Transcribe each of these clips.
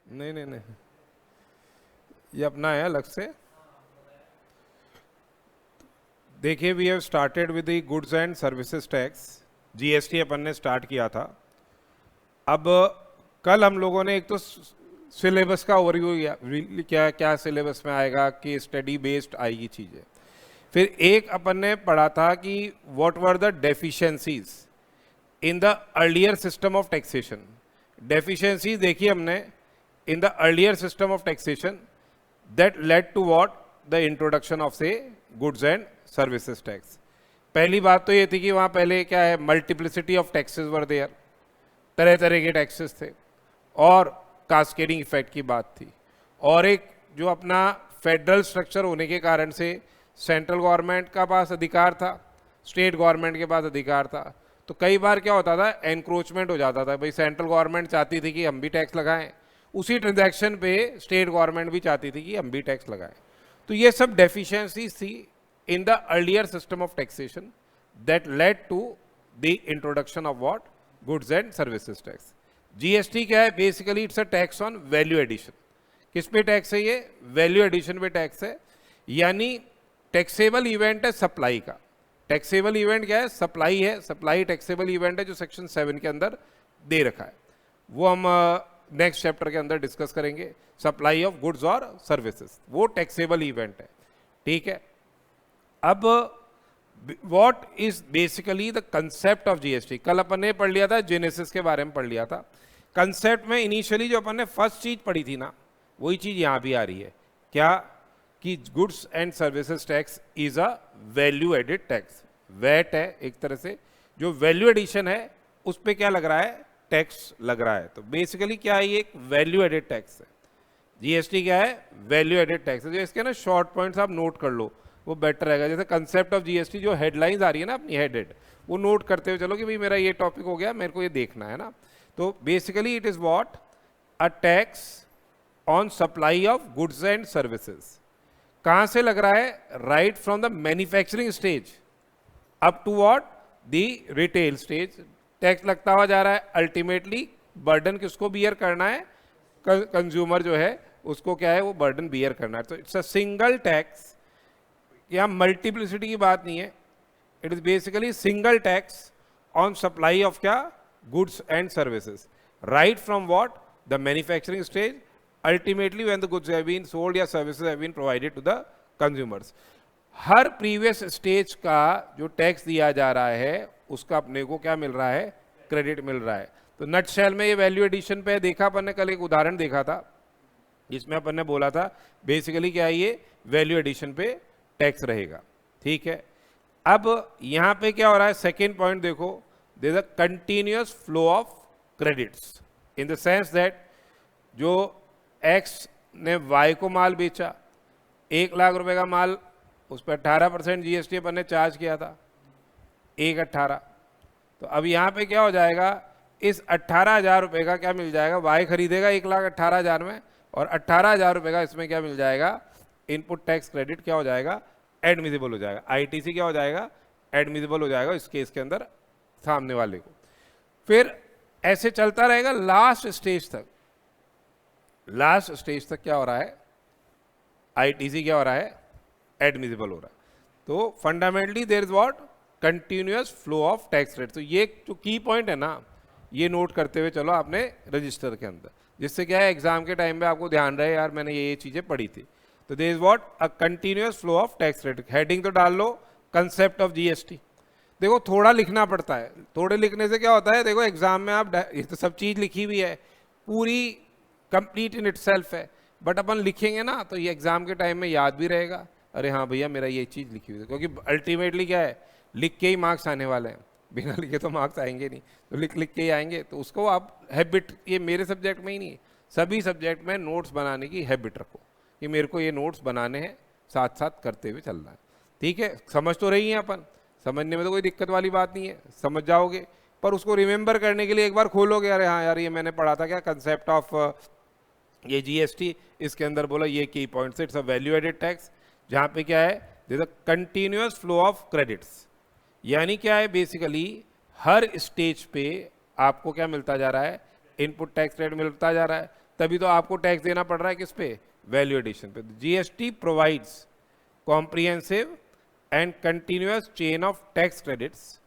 नहीं नहीं नहीं, ये अपना है अलग से। देखिए, we have started with the goods and services tax, GST अपन ने स्टार्ट किया था। अब कल हम लोगों ने एक तो सिलेबस का ओवरव्यू किया, क्या क्या सिलेबस में आएगा, कि स्टडी बेस्ड आएगी चीज़ें। फिर एक अपन ने पढ़ा था कि what were the deficiencies in the earlier system of taxation. Deficiencies देखी हमने in the earlier system of taxation that led to what, the introduction of say goods and services tax. पहली बात तो ये थी कि वहाँ पहले क्या है, multiplicity of taxes were there, तरह तरह के टैक्सेस थे, और कास्केडिंग इफेक्ट की बात थी। और एक जो अपना फेडरल स्ट्रक्चर होने के कारण से सेंट्रल गवर्नमेंट का पास अधिकार था, स्टेट गवर्नमेंट के पास अधिकार था। तो कई बार क्या होता था, एनक्रोचमेंट हो जाता था। भाई सेंट्रल गवर्नमेंट चाहती थी कि हम भी टैक्स लगाएं, उसी ट्रांजैक्शन पे स्टेट गवर्नमेंट भी चाहती थी कि हम भी टैक्स लगाएं। तो ये सब डेफिशिएंसीज थी in the earlier system of taxation that led to the introduction of what, goods and services tax. GST क्या है, basically it's a tax on value addition. किस पे टैक्स है ये, वैल्यू एडिशन पे टैक्स है। यानी टैक्सेबल इवेंट है सप्लाई का। टैक्सेबल इवेंट क्या है, सप्लाई है। सप्लाई टैक्सेबल इवेंट है जो सेक्शन 7 के अंदर दे रखा है। वो हम नेक्स्ट चैप्टर के अंदर डिस्कस करेंगे। सप्लाई ऑफ गुड्स और सर्विसेज वो टैक्सेबल इवेंट है, ठीक है। अब what is basically the concept of GST, कल अपन ने पढ़ लिया था, जेनेसिस के बारे में पढ़ लिया था। कंसेप्ट में इनिशियली जो अपन ने फर्स्ट चीज पढ़ी थी ना, वही चीज यहां भी आ रही है। क्या, कि goods and services tax is a value added tax. VAT है एक तरह से, जो वैल्यू एडिशन है उस पर क्या लग रहा है, टैक्स लग रहा है। तो बेसिकली क्या है, ये एक वैल्यू एडिड टैक्स है। जीएसटी क्या है, वैल्यू एडिड टैक्स है। जो इसके ना शॉर्ट पॉइंट्स आप नोट कर लो, वो बेटर रहेगा। जैसे कंसेप्ट ऑफ जीएसटी जो हेडलाइंस आ रही है ना अपनी हेडेड, वो नोट करते हुए चलो कि भाई मेरा ये टॉपिक हो गया, मेरे को ये देखना है ना। तो basically it is what, a tax on supply of goods and services. कहां से लग रहा है, right from the manufacturing stage up to what, the retail stage. Tax लगता हुआ जा रहा है। अल्टीमेटली बर्डन किसको बियर करना है, कंज्यूमर जो है उसको क्या है, वो बर्डन बियर करना है। तो इट्स अ सिंगल टैक्स। यहाँ मल्टीप्लिसिटी की बात नहीं है, it is basically single tax on supply of क्या, goods and services, right from what, the manufacturing stage, ultimately when the goods have been sold या services have been provided to the consumers. हर previous stage का जो tax दिया जा रहा है उसका अपने को क्या मिल रहा है, क्रेडिट मिल रहा है। तो नटशेल में ये वैल्यू एडिशन पे देखा अपन ने, कल एक उदाहरण देखा था जिसमें अपन ने बोला था बेसिकली क्या है, ये वैल्यू एडिशन पे टैक्स रहेगा, ठीक है। अब यहां पे क्या हो रहा है, सेकेंड पॉइंट देखो, there is a continuous flow of credits in the sense that जो एक्स ने वाई को माल बेचा, 1 लाख रुपए का माल, उस पर 18% जीएसटी अपन ने चार्ज किया था, 1,18। तो अब यहाँ पे क्या हो जाएगा, इस 18,000 रुपये का क्या मिल जाएगा, वाई खरीदेगा 1,18,000 में, और 18,000 रुपये का इसमें क्या मिल जाएगा, इनपुट टैक्स क्रेडिट क्या हो जाएगा, एडमिसिबल हो जाएगा। आईटीसी क्या हो जाएगा, एडमिसिबल हो जाएगा इस केस के अंदर सामने वाले को। फिर ऐसे चलता रहेगा लास्ट स्टेज तक। लास्ट स्टेज तक क्या हो रहा है, आईटीसी क्या हो रहा है, एडमिसिबल हो रहा है। तो fundamentally there is what, continuous flow of tax rate. तो ये जो की पॉइंट है ना, ये नोट करते हुए चलो आपने रजिस्टर के अंदर, जिससे क्या है एग्जाम के टाइम पे आपको ध्यान रहे, यार मैंने ये चीजें पढ़ी थी। तो there is what, a continuous flow of tax rate. Heading तो डाल लो, कंसेप्ट ऑफ जीएसटी। देखो थोड़ा लिखना पड़ता है, थोड़े लिखने से क्या होता है, देखो एग्जाम में आप, ये तो सब चीज लिखी हुई है, पूरी कंप्लीट इन इटसेल्फ है, बट अपन लिखेंगे ना तो ये एग्जाम के टाइम में याद भी रहेगा, अरे हाँ भैया मेरा ये चीज लिखी हुई है। क्योंकि अल्टीमेटली क्या है, लिख के ही मार्क्स आने वाले हैं, बिना लिखे तो मार्क्स आएंगे नहीं, तो लिख लिख के ही आएंगे। तो उसको आप हैबिट, ये मेरे सब्जेक्ट में ही नहीं, सभी सब्जेक्ट में नोट्स बनाने की हैबिट रखो कि मेरे को ये नोट्स बनाने हैं, साथ साथ करते हुए चलना है, ठीक है। समझ तो रही हैं अपन, समझने में तो कोई दिक्कत वाली बात नहीं है, समझ जाओगे। पर उसको रिमेंबर करने के लिए एक बार खोलोगे, अरे हाँ यार ये मैंने पढ़ा था क्या, कंसेप्ट ऑफ ये जीएसटी, इसके अंदर बोला ये की points, it's a value added tax, जहाँ पे क्या है, there is a continuous flow of credits. यानी क्या है, बेसिकली हर स्टेज पे आपको क्या मिलता जा रहा है, इनपुट टैक्स रेट मिलता जा रहा है। तभी तो आपको टैक्स देना पड़ रहा है किस पे, वैल्यू एडिशन पे। GST provides comprehensive and continuous chain of tax credits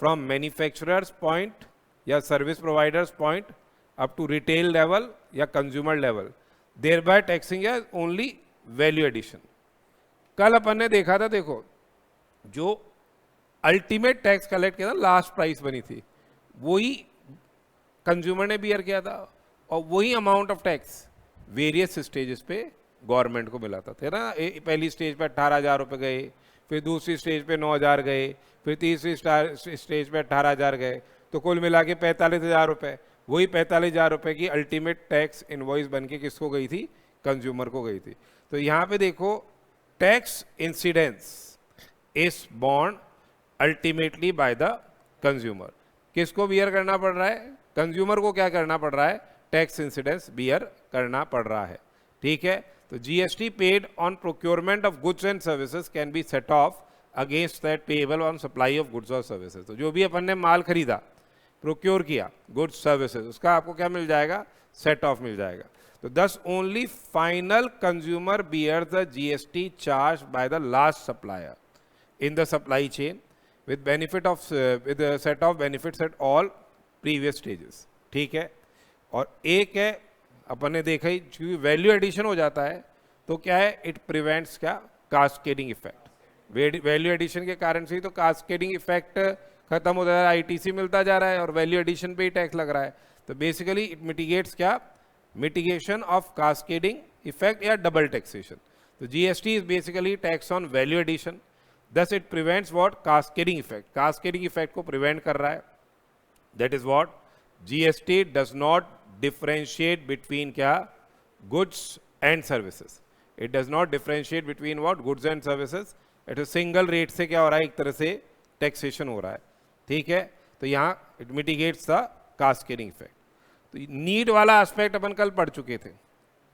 from manufacturers point या service providers point up to retail level या consumer level, thereby taxing as only value addition. कल अपन ने देखा था, देखो जो अल्टीमेट टैक्स कलेक्ट किया था, लास्ट प्राइस बनी थी, वही कंज्यूमर ने बियर किया था और वही amount of tax various stages पे गवर्नमेंट को मिला था, थे ना। पहली स्टेज पे 18,000 रुपये गए, फिर दूसरी स्टेज पे 9,000 गए, फिर तीसरी स्टेज पे 18,000 गए, तो कुल मिला के 45,000 रुपये। वही 45,000 रुपये की अल्टीमेट टैक्स इनवॉइस बन के किसको गई थी, कंज्यूमर को गई थी। तो यहाँ पे देखो, tax incidence is born ultimately by the consumer. किसको बियर करना पड़ रहा है, कंज्यूमर को क्या करना पड़ रहा है, टैक्स इंसिडेंस बियर करना पड़ रहा है, ठीक है। तो GST paid on procurement of goods and services can be set of against that payable on supply of goods और सर्विसेज। तो जो भी अपन ने माल खरीदा, प्रोक्योर किया गुड्स सर्विसेज, उसका आपको क्या मिल जाएगा, सेट ऑफ मिल जाएगा। तो दस only final consumer bear the GST charge by the last supplier in the supply chain with benefit of with set of benefits at all previous stages, ठीक है। और एक है, अपन ने देखा ही, क्योंकि वैल्यू एडिशन हो जाता है तो क्या है, इट प्रिवेंट्स क्या, कास्केडिंग इफेक्ट। वैल्यू एडिशन के कारण से ही तो कास्केडिंग इफेक्ट खत्म हो जा रहा है, आईटीसी मिलता जा रहा है और वैल्यू एडिशन पे ही टैक्स लग रहा है। तो बेसिकली इट मिटिगेट्स क्या, मिटिगेशन ऑफ कास्केडिंग इफेक्ट या डबल टैक्सेशन। तो GST is basically tax on value addition, thus it prevents what, cascading effect. Cascading effect को प्रिवेंट कर रहा है। That is what GST does not differentiate between क्या, goods and services. It does not differentiate between what, goods and services. It is single rate से क्या हो रहा है, एक तरह से टैक्सेशन हो रहा है, ठीक है। तो यहाँ it mitigates the cascading effect. तो नीड वाला एस्पेक्ट अपन कल पढ़ चुके थे,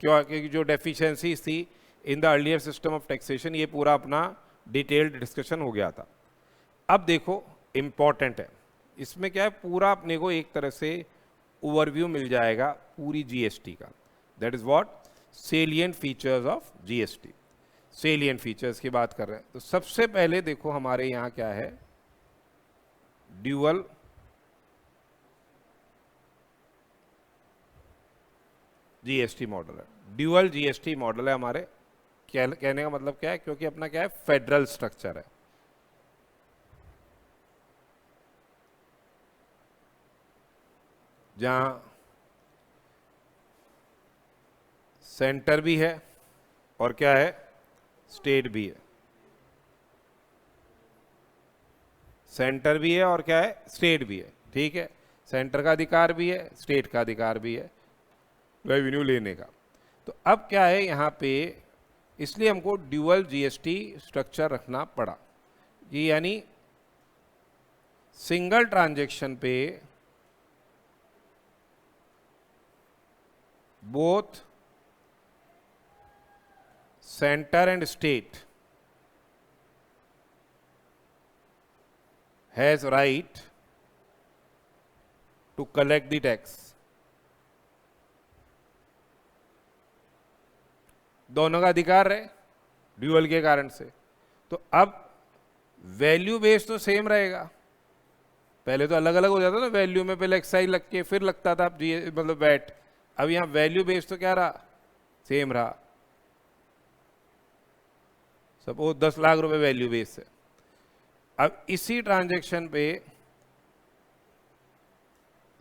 क्योंकि जो डेफिशिएंसीज थी in the earlier system of taxation, ये पूरा अपना डिटेल्ड डिस्कशन हो गया था। अब देखो इंपॉर्टेंट है, इसमें क्या है, पूरा अपने को एक तरह से ओवरव्यू मिल जाएगा पूरी जीएसटी का। That is what, salient features of GST. Salient features की बात कर रहे हैं तो सबसे पहले देखो हमारे यहाँ क्या है, ड्यूअल जीएसटी मॉडल है। ड्यूअल जीएसटी मॉडल है हमारे, कहने का मतलब क्या है, क्योंकि अपना क्या है, फेडरल स्ट्रक्चर है। जहां सेंटर भी है और क्या है, स्टेट भी है। सेंटर भी है और क्या है, स्टेट भी है, ठीक है। सेंटर का अधिकार भी है, स्टेट का अधिकार भी है रेवेन्यू लेने का। तो अब क्या है यहाँ पे, इसलिए हमको ड्यूअल जीएसटी स्ट्रक्चर रखना पड़ा। ये यानी सिंगल ट्रांजैक्शन पे both centre and state has right to collect the tax. दोनों का अधिकार है ड्यूअल के कारण से। तो अब वैल्यू बेस तो सेम रहेगा, पहले तो अलग अलग हो जाता ना, वैल्यू में पहले एक्साइज लग के फिर लगता था मतलब वैट। अब यहाँ वैल्यू बेस तो क्या रहा, सेम रहा। सपोज 10 लाख रुपए वैल्यू बेस है। अब इसी ट्रांजैक्शन पे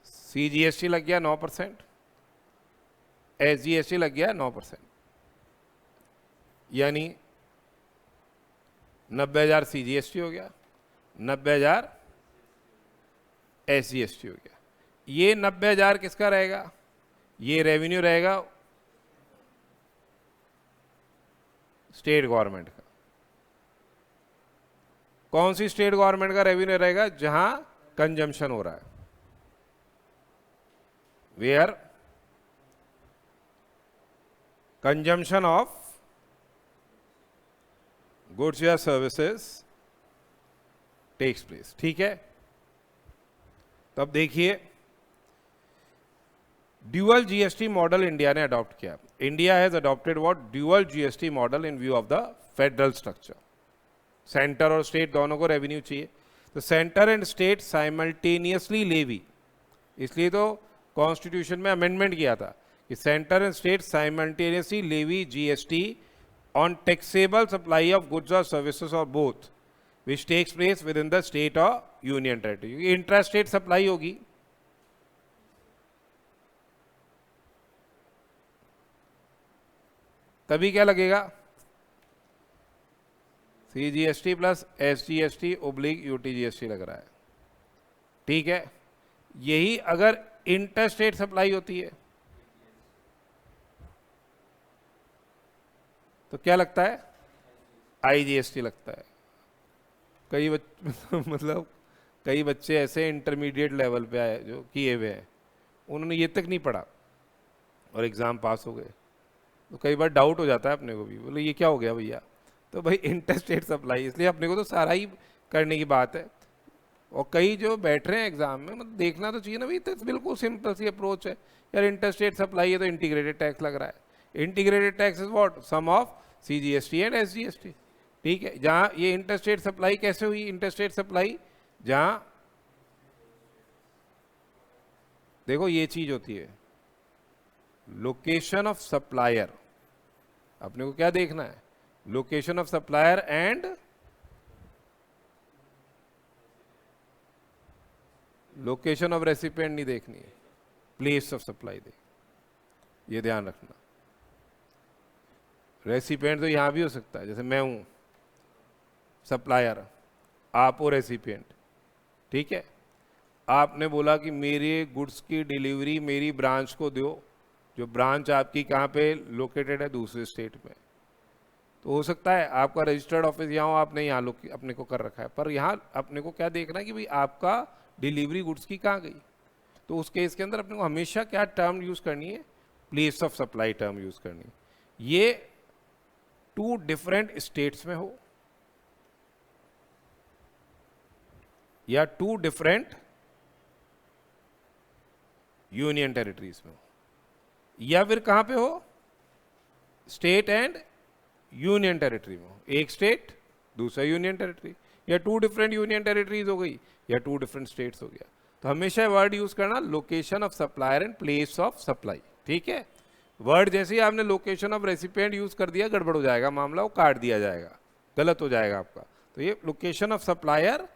सीजीएसटी लग गया 9%, एसजीएसटी लग गया 9%, यानी 90,000 सीजीएसटी हो गया, 90,000 एसजीएसटी हो गया। ये 90,000 किसका रहेगा, ये रेवेन्यू रहेगा स्टेट गवर्नमेंट का। कौन सी स्टेट गवर्नमेंट का रेवेन्यू रहेगा, जहां कंजम्पशन हो रहा है, वेयर कंजम्पशन ऑफ गुड्स या सर्विसेज टेक्स प्लेस, ठीक है। तो अब देखिए ड्यूअल जीएसटी मॉडल इंडिया ने अडॉप्ट किया. India has adopted what dual GST model in view of the federal structure. Centre और स्टेट दोनों को रेवेन्यू चाहिए, तो centre and state simultaneously levy. इसलिए तो कॉन्स्टिट्यूशन में अमेंडमेंट किया था कि centre and state simultaneously levy GST on taxable supply of goods और सर्विसेज और both which takes place within the state और union territory. Intra state supply होगी, तभी क्या लगेगा, CGST plus SGST oblique UTGST लग रहा है. ठीक है, यही अगर इंटर स्टेट सप्लाई होती है तो क्या लगता है, IGST लगता है. कई मतलब कई बच्चे ऐसे इंटरमीडिएट लेवल पे आए जो किए हुए हैं, उन्होंने ये तक नहीं पढ़ा और एग्ज़ाम पास हो गए. तो कई बार डाउट हो जाता है अपने को भी, बोले ये क्या हो गया भैया. तो भाई इंटर स्टेट सप्लाई, इसलिए अपने को तो सारा ही करने की बात है. और कई जो बैठ रहे हैं एग्जाम में, मतलब देखना तो चाहिए ना भाई, तो बिल्कुल सिंपल सी अप्रोच है यार. इंटर स्टेट सप्लाई है तो इंटीग्रेटेड टैक्स लग रहा है. Integrated tax is what, sum of CGST and SGST. ठीक है, जहाँ ये इंटर स्टेट सप्लाई कैसे हुई, इंटर स्टेट सप्लाई जहाँ देखो ये चीज होती है लोकेशन ऑफ सप्लायर. अपने को क्या देखना है, location of supplier and location of recipient नहीं देखनी है, प्लेस ऑफ सप्लाई देख, ये ध्यान रखना. रेसिपिएंट तो यहां भी हो सकता है, जैसे मैं हूं सप्लायर, आप हो रेसिपिएंट. ठीक है, आपने बोला कि मेरे गुड्स की डिलीवरी मेरी ब्रांच को दो, जो ब्रांच आपकी कहाँ पे लोकेटेड है, दूसरे स्टेट में. तो हो सकता है आपका रजिस्टर्ड ऑफिस यहाँ हो, आपने यहाँ अपने को कर रखा है, पर यहाँ अपने को क्या देखना है कि भाई आपका डिलीवरी गुड्स की कहाँ गई. तो उस केस के अंदर अपने को हमेशा क्या टर्म यूज करनी है, place of supply term use करनी है. ये 2 डिफरेंट स्टेट्स में हो या 2 डिफरेंट यूनियन टेरिटरीज में हो, या फिर कहां पे हो, स्टेट एंड यूनियन टेरिटरी में हो. एक स्टेट दूसरा यूनियन टेरिटरी, या 2 डिफरेंट यूनियन टेरिटरीज हो गई, या 2 डिफरेंट स्टेट्स हो गया. तो हमेशा वर्ड यूज करना location of supplier and place of supply. ठीक है, वर्ड जैसे ही आपने लोकेशन ऑफ रेसिपिएंट यूज कर दिया, गड़बड़ हो जाएगा मामला, वो काट दिया जाएगा, गलत हो जाएगा आपका. तो ये लोकेशन ऑफ सप्लायर,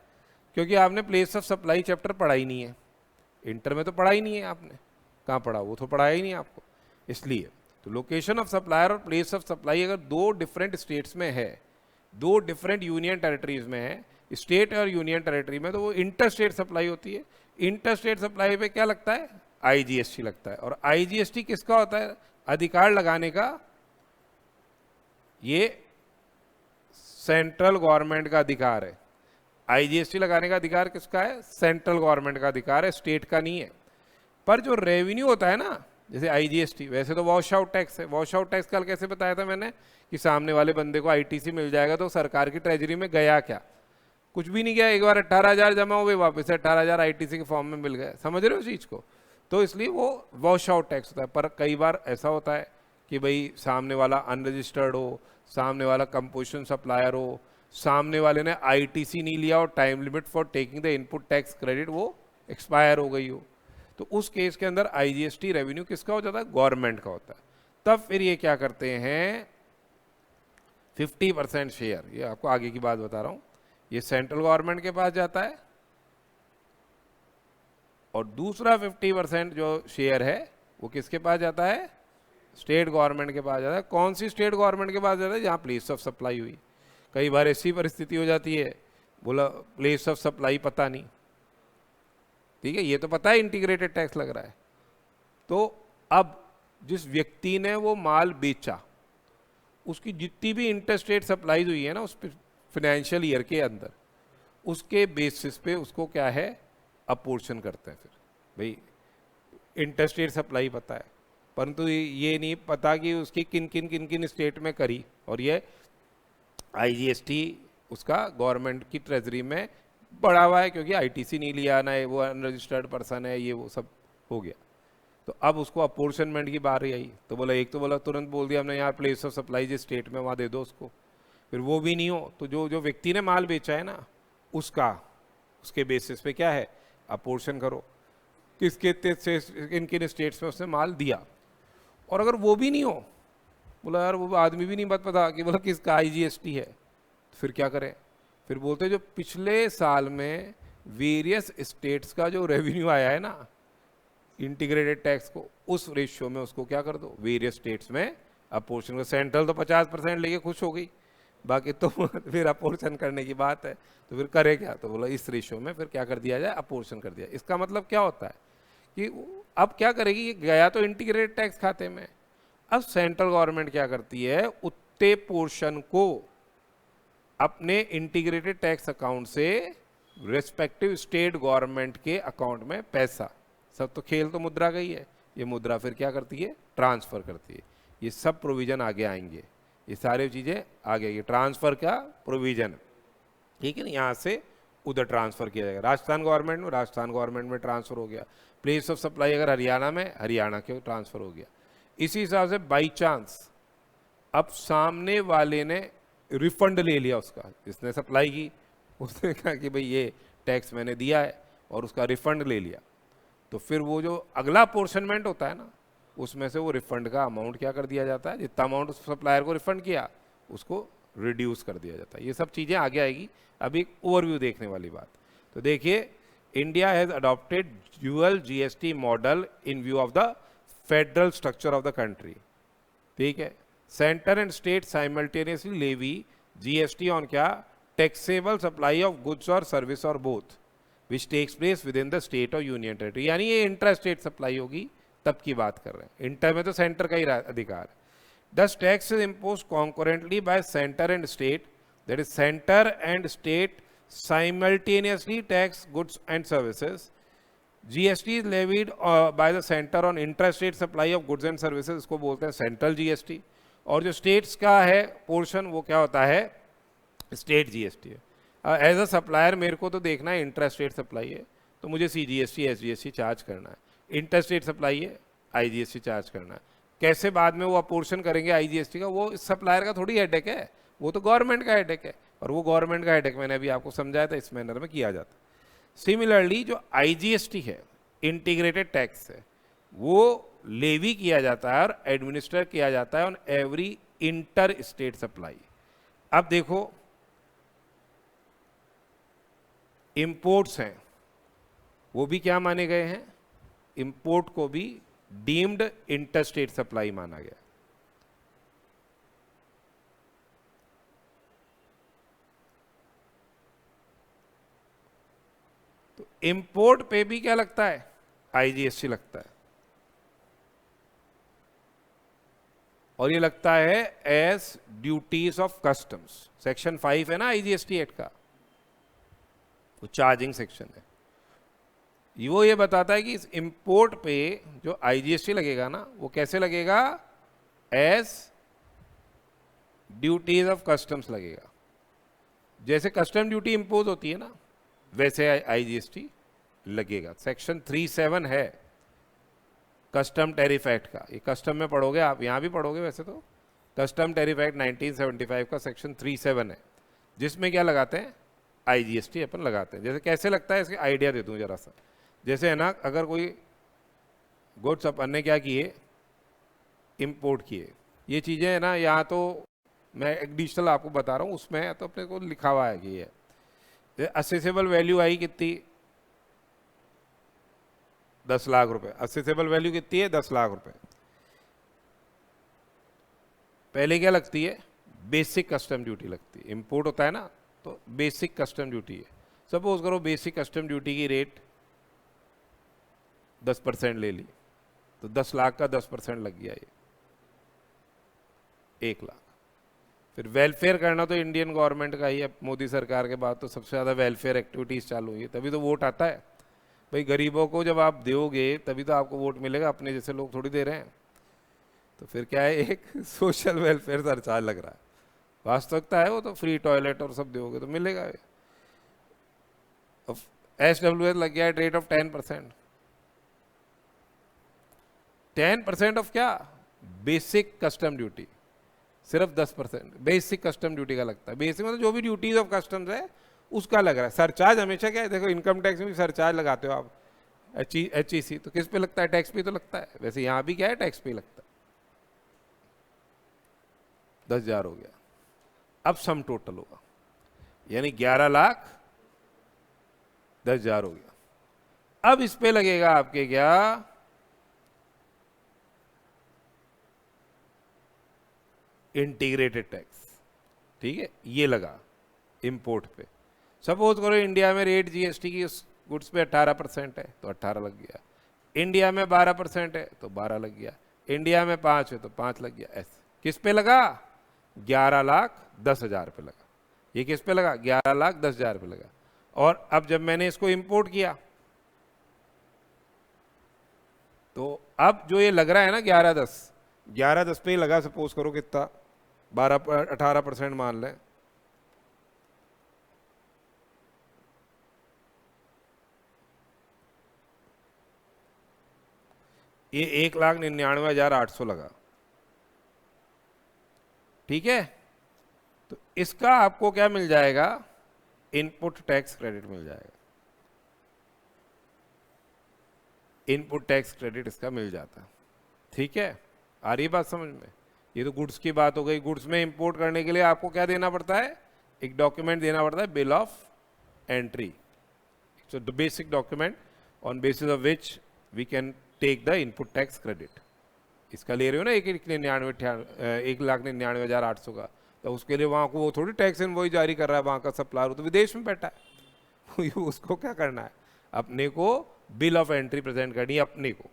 क्योंकि आपने प्लेस ऑफ सप्लाई चैप्टर पढ़ा ही नहीं है, इंटर में तो पढ़ा ही नहीं है आपने, कहाँ पढ़ा, वो तो पढ़ाया ही नहीं आपको. इसलिए तो लोकेशन ऑफ सप्लायर और प्लेस ऑफ सप्लाई अगर 2 डिफरेंट स्टेट्स में है, 2 डिफरेंट यूनियन टेरिटरीज में है, स्टेट और यूनियन टेरिटरी में, तो वो इंटर स्टेट सप्लाई होती है. इंटर स्टेट सप्लाई पे क्या लगता है, IGST लगता है. और IGST किसका होता है, अधिकार लगाने का, ये सेंट्रल गवर्नमेंट का अधिकार है. IGST लगाने का अधिकार किसका है, सेंट्रल गवर्नमेंट का अधिकार है, स्टेट का नहीं है. पर जो रेवेन्यू होता है ना, जैसे IGST, वैसे तो वॉश आउट टैक्स है. वॉश आउट टैक्स कल कैसे बताया था मैंने कि सामने वाले बंदे को ITC मिल जाएगा तो सरकार की ट्रेजरी में गया क्या, कुछ भी नहीं गया. एक बार 18,000 जमा हुए, वापस 18,000 ITC के फॉर्म में मिल गए. समझ रहे हो उस चीज को, तो इसलिए वो वॉश आउट टैक्स होता है. पर कई बार ऐसा होता है कि भाई सामने वाला अनरजिस्टर्ड हो, सामने वाला कंपोजिशन सप्लायर हो, सामने वाले ने ITC नहीं लिया और time limit for taking the input tax credit वो एक्सपायर हो गई हो, तो उस केस के अंदर IGST रेवेन्यू किसका हो जाता है, गवर्नमेंट का होता है. तब फिर ये क्या करते हैं, 50% शेयर, ये आपको आगे की बात बता रहा हूं, ये सेंट्रल गवर्नमेंट के पास जाता है, और दूसरा 50% जो शेयर है वो किसके पास जाता है, स्टेट गवर्नमेंट के पास जाता है. कौन सी स्टेट गवर्नमेंट के पास जाता है, जहाँ प्लेस ऑफ सप्लाई हुई. कई बार ऐसी परिस्थिति हो जाती है, बोला प्लेस ऑफ सप्लाई पता नहीं. ठीक है, ये तो पता है इंटीग्रेटेड टैक्स लग रहा है. तो अब जिस व्यक्ति ने वो माल बेचा, उसकी जितनी भी इंटरस्टेट सप्लाई हुई है ना उस फाइनेंशियल ईयर के अंदर, उसके बेसिस पे उसको क्या है, अपोर्शन करते हैं. फिर भाई इंटरस्टेट सप्लाई पता है, परंतु ये नहीं पता कि उसकी किन किन स्टेट में करी, और ये IGST उसका गवर्नमेंट की ट्रेजरी में पड़ा हुआ है, क्योंकि ITC नहीं लिया ना, वो अनरजिस्टर्ड पर्सन है, ये वो सब हो गया. तो अब उसको अपोर्शनमेंट की बारी आई, तो बोला एक तो बोला तुरंत बोल दिया हमने यार प्लेस ऑफ सप्लाई जिस स्टेट में वहाँ दे दो उसको। फिर वो भी नहीं हो तो जो जो व्यक्ति ने माल बेचा है ना उसका, उसके बेसिस पे क्या है अपोर्शन करो, किसके किन किन स्टेट्स में उसने माल दिया। और अगर वो भी नहीं हो, बोला यार वो आदमी भी नहीं पता कि बोला किसका IGST है, तो फिर क्या करें? फिर बोलते जो पिछले साल में वेरियस स्टेट्स का जो रेवेन्यू आया है ना इंटीग्रेटेड टैक्स को, उस रेशियो में उसको क्या कर दो वेरियस स्टेट्स में अपोर्शन को। सेंट्रल तो 50% लेके खुश हो गई, बाकी तो फिर अपोर्शन करने की बात है, तो फिर करे क्या? तो बोला इस रेशियो में फिर क्या कर दिया जाए अपोर्शन कर दिया। इसका मतलब क्या होता है कि अब क्या करेगी, ये गया तो इंटीग्रेटेड टैक्स खाते में, अब सेंट्रल गवर्नमेंट क्या करती है उतने पोर्शन को अपने इंटीग्रेटेड टैक्स अकाउंट से रेस्पेक्टिव स्टेट गवर्नमेंट के अकाउंट में पैसा, सब तो खेल तो मुद्रा का ही है, ये मुद्रा फिर क्या करती है ट्रांसफर करती है। ये सब प्रोविजन आगे आएंगे, ये सारी चीजें आगे आएंगी। ट्रांसफर का प्रोविजन, ठीक है ना, यहाँ से उधर ट्रांसफर किया जाएगा। राजस्थान गवर्नमेंट में ट्रांसफर हो गया। प्लेस ऑफ सप्लाई अगर हरियाणा में, हरियाणा के ट्रांसफर हो गया। इसी हिसाब से बाई चांस अब सामने वाले ने रिफंड ले लिया उसका, जिसने सप्लाई की उसने कहा कि भाई ये टैक्स मैंने दिया है और उसका रिफंड ले लिया, तो फिर वो जो अगला अपोर्शनमेंट होता है ना उसमें से वो रिफंड का अमाउंट क्या कर दिया जाता है, जितना अमाउंट उस सप्लायर को रिफंड किया उसको रिड्यूस कर दिया जाता है। ये सब चीज़ें आगे आएगी, अभी एक ओवरव्यू देखने वाली बात। तो देखिए India has adopted dual GST model in view of the federal structure of the country, ठीक है। Centre and state simultaneously levy GST on क्या टैक्सेबल सप्लाई ऑफ गुड्स और सर्विस और both which takes place within the state और union territory. यानी ये inter state supply होगी तब की बात कर रहे हैं, इंटर में तो सेंटर का ही अधिकार है। Thus tax is imposed concurrently by center and state, that is center and state simultaneously tax goods and services. GST is levied by the center on intrastate supply of goods and services, इसको बोलते हैं central GST, और जो states का है portion वो क्या होता है स्टेट GST है। एज अ सप्लायर मेरे को तो देखना है इंट्रास्टेट सप्लाई है तो मुझे CGST SGST चार्ज करना है, इंटरस्टेट सप्लाई है IGST चार्ज करना है। कैसे बाद में वो अपोर्शन करेंगे IGST का, वो सप्लायर का थोड़ी हेडेक है, वो तो गवर्नमेंट का हेडेक है, और वो गवर्नमेंट का हेडेक मैंने अभी आपको समझाया था इस मैनर में किया जाता है। सिमिलरली जो IGST है इंटीग्रेटेड टैक्स है वो लेवी किया जाता है और एडमिनिस्टर किया जाता है on every inter state supply. अब देखो इंपोर्ट्स हैं वो भी क्या माने गए हैं, इंपोर्ट को भी डीम्ड इंटरस्टेट सप्लाई माना गया। तो इंपोर्ट पे भी क्या लगता है IGST लगता है, और ये लगता है as duties of customs. Section 5 है ना IGST एक्ट का, वो चार्जिंग सेक्शन है। वो ये बताता है कि इस इंपोर्ट पे जो IGST लगेगा ना वो कैसे लगेगा, एज ड्यूटीज ऑफ कस्टम्स लगेगा। जैसे कस्टम ड्यूटी इंपोज होती है ना वैसे IGST लगेगा। सेक्शन 37 है कस्टम टैरिफ एक्ट का, ये कस्टम में पढ़ोगे आप, यहाँ भी पढ़ोगे वैसे तो। कस्टम टैरिफ एक्ट 1975 का सेक्शन 37 है जिसमें क्या लगाते हैं IGST अपन लगाते हैं। जैसे कैसे लगता है इसके आइडिया दे दूँ जरा सा। जैसे है ना अगर कोई गुड्स अपन ने क्या किए इंपोर्ट किए, ये चीज़ें है ना, यहाँ तो मैं एक डिजिटल आपको बता रहा हूँ उसमें तो अपने को लिखा हुआ है कि ये असेसेबल वैल्यू आई कितनी 10 लाख रुपए। असेसेबल वैल्यू कितनी है 10 लाख रुपए। पहले क्या लगती है बेसिक कस्टम ड्यूटी लगती है, इंपोर्ट होता है ना तो बेसिक कस्टम ड्यूटी है। सपोज करो बेसिक कस्टम ड्यूटी की रेट 10% ले ली तो 10 लाख का 10% लग गया ये 1 लाख। फिर वेलफेयर करना तो इंडियन गवर्नमेंट का ही है, मोदी सरकार के बाद तो सबसे ज़्यादा वेलफेयर एक्टिविटीज़ चालू हुई है, तभी तो वोट आता है भाई। गरीबों को जब आप दोगे तभी तो आपको वोट मिलेगा, अपने जैसे लोग थोड़ी दे रहे हैं। तो फिर क्या है एक सोशल वेलफेयर सरचार्ज लग रहा है, वास्तविकता है वो तो फ्री टॉयलेट और सब दोगे तो मिलेगा। SWS लग गया है रेट ऑफ 10%। 10% ऑफ क्या, बेसिक कस्टम ड्यूटी, सिर्फ 10% बेसिक कस्टम ड्यूटी का लगता है। बेसिक मतलब जो भी ड्यूटीज ऑफ कस्टम्स है उसका लग रहा है। सरचार्ज हमेशा क्या है, देखो इनकम टैक्स में भी सरचार्ज लगाते हो आप, HEC, तो किस पे लगता है, टैक्स पे तो लगता है। वैसे यहाँ भी क्या है, टैक्स पे लगता है। 10,000 हो गया। अब सम टोटल होगा, यानी 11,10,000 हो गया। अब इस पे लगेगा आपके क्या, इंटीग्रेटेड टैक्स। ठीक है, ये लगा इंपोर्ट पे। सपोज करो इंडिया में रेट GST की उस गुड्स पे 18% है तो 18 लग गया, इंडिया में 12% है तो 12 लग गया, इंडिया में 5 है तो 5 लग गया। ऐसे किस पे लगा, 11,10,000 पे लगा। ये किस पे लगा, 11,10,000 पे लगा। और अब जब मैंने इसको इंपोर्ट किया तो अब जो ये लग रहा है ना 11,10 पे ही लगा। सपोज करो कितना, 18% मान लें, ये 1,99,800 लगा। ठीक है, तो इसका आपको क्या मिल जाएगा, इनपुट टैक्स क्रेडिट मिल जाएगा। इनपुट टैक्स क्रेडिट इसका मिल जाता। ठीक है, आ रही बात समझ में। ये तो गुड्स की बात हो गई। गुड्स में इंपोर्ट करने के लिए आपको क्या देना पड़ता है, एक डॉक्यूमेंट देना पड़ता है, bill of entry. So the basic document on basis of which we can take the input tax credit. इसका ले रहे हो ना 1,99,800 का, तो उसके लिए वहाँ को वो थोड़ी टैक्स इनवॉइस जारी कर रहा है, वहाँ का सप्लायर वो तो विदेश में बैठा है उसको क्या करना है, अपने को बिल ऑफ एंट्री प्रेजेंट करनी है अपने को।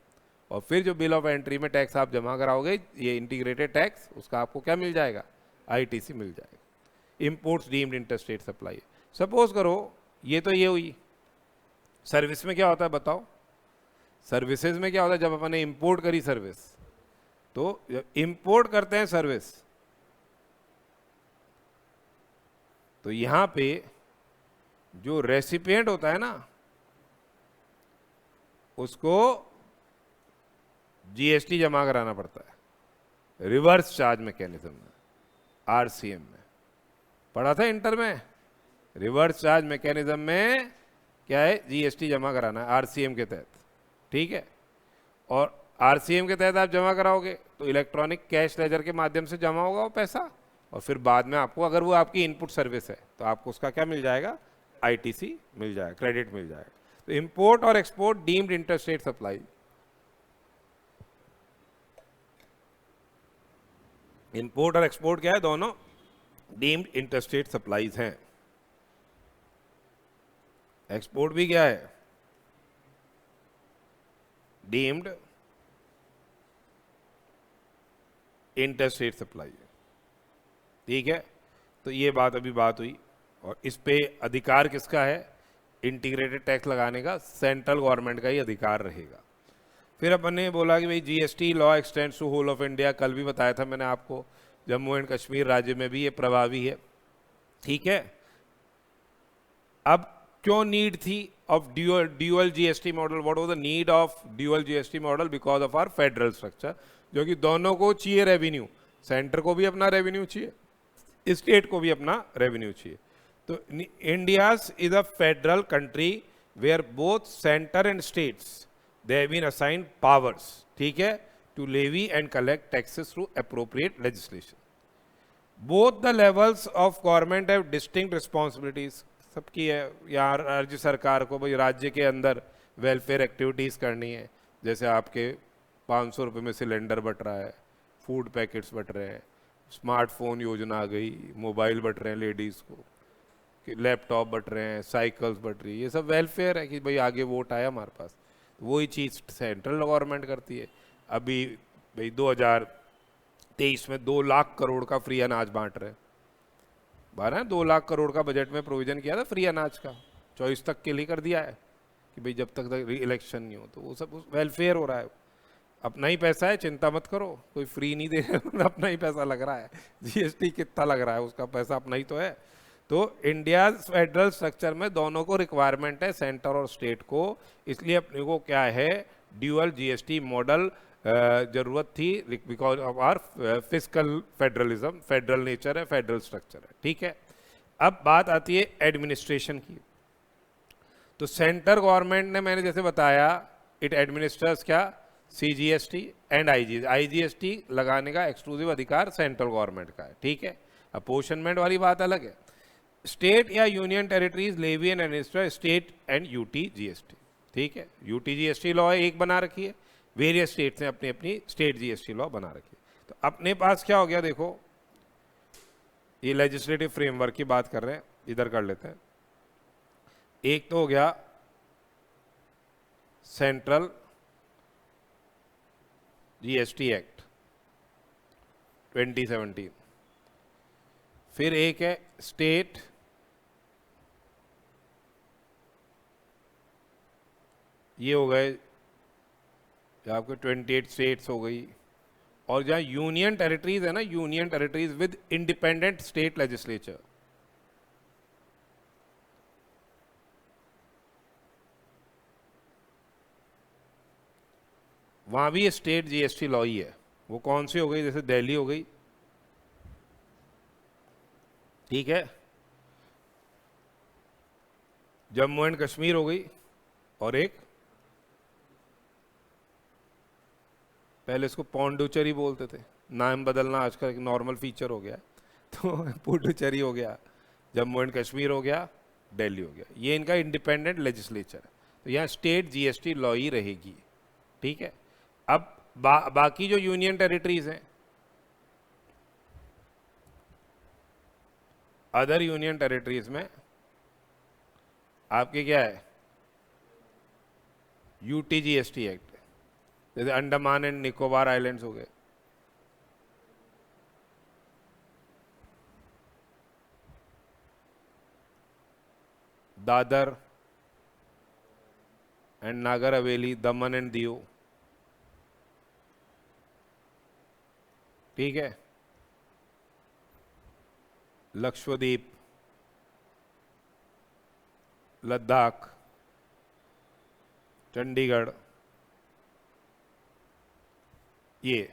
और फिर जो बिल ऑफ एंट्री में टैक्स आप जमा कराओगे, ये इंटीग्रेटेड टैक्स, उसका आपको क्या मिल जाएगा, ITC मिल जाएगा, imports deemed interstate supply. Suppose करो ये तो ये हुई। सर्विस में क्या होता है बताओ, सर्विसेज में क्या होता है, जब अपन ने इंपोर्ट करी सर्विस, तो इंपोर्ट करते हैं सर्विस, तो यहां पे जो रेसिपिएंट होता है ना, उसको GST जमा कराना पड़ता है, रिवर्स चार्ज मैकेनिज्म में, RCM में पढ़ा था इंटर में। रिवर्स चार्ज मैकेनिज्म में क्या है, GST जमा कराना है RCM के तहत। ठीक है, और RCM के तहत आप जमा कराओगे तो इलेक्ट्रॉनिक कैश लेजर के माध्यम से जमा होगा वो पैसा, और फिर बाद में आपको, अगर वो आपकी इनपुट सर्विस है तो आपको उसका क्या मिल जाएगा, ITC मिल जाएगा, क्रेडिट मिल जाएगा। तो इंपोर्ट और export deemed interstate supply, import और एक्सपोर्ट क्या है, दोनों डीम्ड इंटरस्टेट सप्लाईज हैं। एक्सपोर्ट भी क्या है, डीम्ड इंटरस्टेट सप्लाई। ठीक है, तो ये बात अभी बात हुई। और इस पे अधिकार किसका है, इंटीग्रेटेड टैक्स लगाने का सेंट्रल गवर्नमेंट का ही अधिकार रहेगा। फिर अपन ने बोला कि भाई GST law extends to whole of India, कल भी बताया था मैंने आपको, जम्मू एंड कश्मीर राज्य में भी ये प्रभावी है। ठीक है, अब क्यों नीड थी of dual GST model, what was the need of dual GST model, because of our federal structure, जो कि दोनों को चाहिए रेवेन्यू, सेंटर को भी अपना रेवेन्यू चाहिए, स्टेट को भी अपना रेवेन्यू चाहिए। तो India's is a federal country where both centre and states they have been assigned powers, ठीक है, to levy and collect taxes through appropriate legislation. Both the levels of government have distinct responsibilities, सबकी है। यहाँ राज्य सरकार को भाई राज्य के अंदर वेलफेयर एक्टिविटीज़ करनी है, जैसे आपके 500 रुपये में सिलेंडर बट रहा है, फूड पैकेट्स बट रहे हैं, स्मार्टफोन योजना आ गई, मोबाइल बट रहे हैं लेडीज़ को, लैपटॉप बट रहे हैं, साइकिल्स बट रही है, ये सब वेलफेयर है कि भाई आगे वोट आया हमारे पास। तो वही चीज़ सेंट्रल गवर्नमेंट करती है। अभी भाई 2023 में 2 लाख करोड़ का फ्री अनाज बांट रहे हैं, 2 लाख करोड़ का बजट में प्रोविजन किया था फ्री अनाज का, 24 तक के लिए कर दिया है कि भाई जब तक इलेक्शन नहीं हो, तो वो सब वेलफेयर हो रहा है। अपना ही पैसा है, चिंता मत करो, कोई फ्री नहीं दे रहा अपना ही पैसा लग रहा है, GST कितना लग रहा है, उसका पैसा अपना ही तो है। तो इंडिया फेडरल स्ट्रक्चर में दोनों को रिक्वायरमेंट है, सेंटर और स्टेट को, इसलिए अपने को क्या है, ड्यूअल GST मॉडल जरूरत थी because of our physical federalism, federal nature है, फेडरल स्ट्रक्चर है, ठीक है। अब बात आती है एडमिनिस्ट्रेशन की। तो सेंट्रल गवर्नमेंट ने, मैंने जैसे बताया, इट एडमिनिस्ट्रेट्स क्या, सीजीएसटी एंड आईजीएसटी लगाने का एक्सक्लूसिव अधिकार सेंट्रल गवर्नमेंट का है, ठीक है। अपोर्शनमेंट वाली बात अलग है। स्टेट या union territories levy and administer state and UT GST, ठीक है। यूटी जीएसटी लॉ एक बना रखी है, वेरियस स्टेट्स ने अपनी अपनी स्टेट जीएसटी लॉ बना रखी है। तो अपने पास क्या हो गया, देखो ये लेजिस्लेटिव फ्रेमवर्क की बात कर रहे हैं, इधर कर लेते हैं। एक तो हो गया सेंट्रल जीएसटी एक्ट 2017, फिर एक है स्टेट ये हो गए आपके 28 स्टेट्स हो गई, और जहां यूनियन टेरिटरीज है ना, union territories with independent state legislature, वहां भी ये स्टेट जीएसटी लॉ ही है। वो कौन सी हो गई, जैसे दिल्ली हो गई, ठीक है, जम्मू एंड कश्मीर हो गई, और एक पहले इसको पौंडुचेरी बोलते थे, नाम बदलना आजकल एक नॉर्मल फीचर हो गया, तो पुडुचेरी हो गया, जम्मू एंड कश्मीर हो गया, दिल्ली हो गया। ये इनका इंडिपेंडेंट लेजिस्लेचर है, तो यहाँ स्टेट जीएसटी लॉ ही रहेगी, ठीक है। अब बाकी जो यूनियन टेरिटरीज हैं, अदर यूनियन टेरिटरीज में आपके क्या है, यूटी जीएसटी एक्ट, जैसे अंडमान एंड निकोबार आइलैंड्स हो गए, Dadar and Nagar Haveli, Daman and Diu, ठीक है, लक्षद्वीप, लद्दाख, चंडीगढ़, ये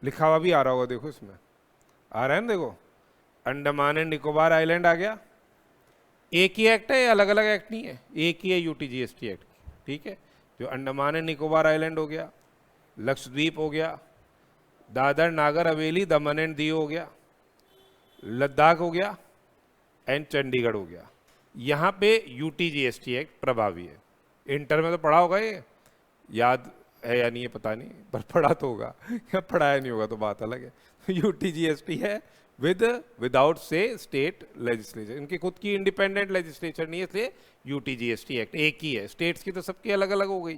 लिखा हुआ भी आ रहा होगा, देखो इसमें आ रहा है ना, देखो अंडमान एंड निकोबार आइलैंड आ गया। एक ही एक्ट है, ये अलग अलग एक्ट नहीं है, एक ही है यूटीजीएसटी एक्ट, ठीक है। जो अंडमान एंड निकोबार आइलैंड हो गया, लक्षद्वीप हो गया, दादर नागर हवेली दमन एंड दीव हो गया, लद्दाख हो गया, एंड चंडीगढ़ हो गया, यहाँ पे यूटीजीएसटी एक्ट प्रभावी है। इंटर में तो पढ़ा होगा, ये याद है या नहीं है पता नहीं, पर पढ़ा तो होगा या पढ़ाया नहीं होगा तो बात अलग है। यूटीजीएसटी है विदाउट से स्टेट लेजिस्लेचर, इनकी खुद की इंडिपेंडेंट लेजिस्लेचर नहीं है, इसलिए यूटीजीएसटी एक्ट एक ही है। स्टेट्स की तो सबकी अलग अलग हो गई,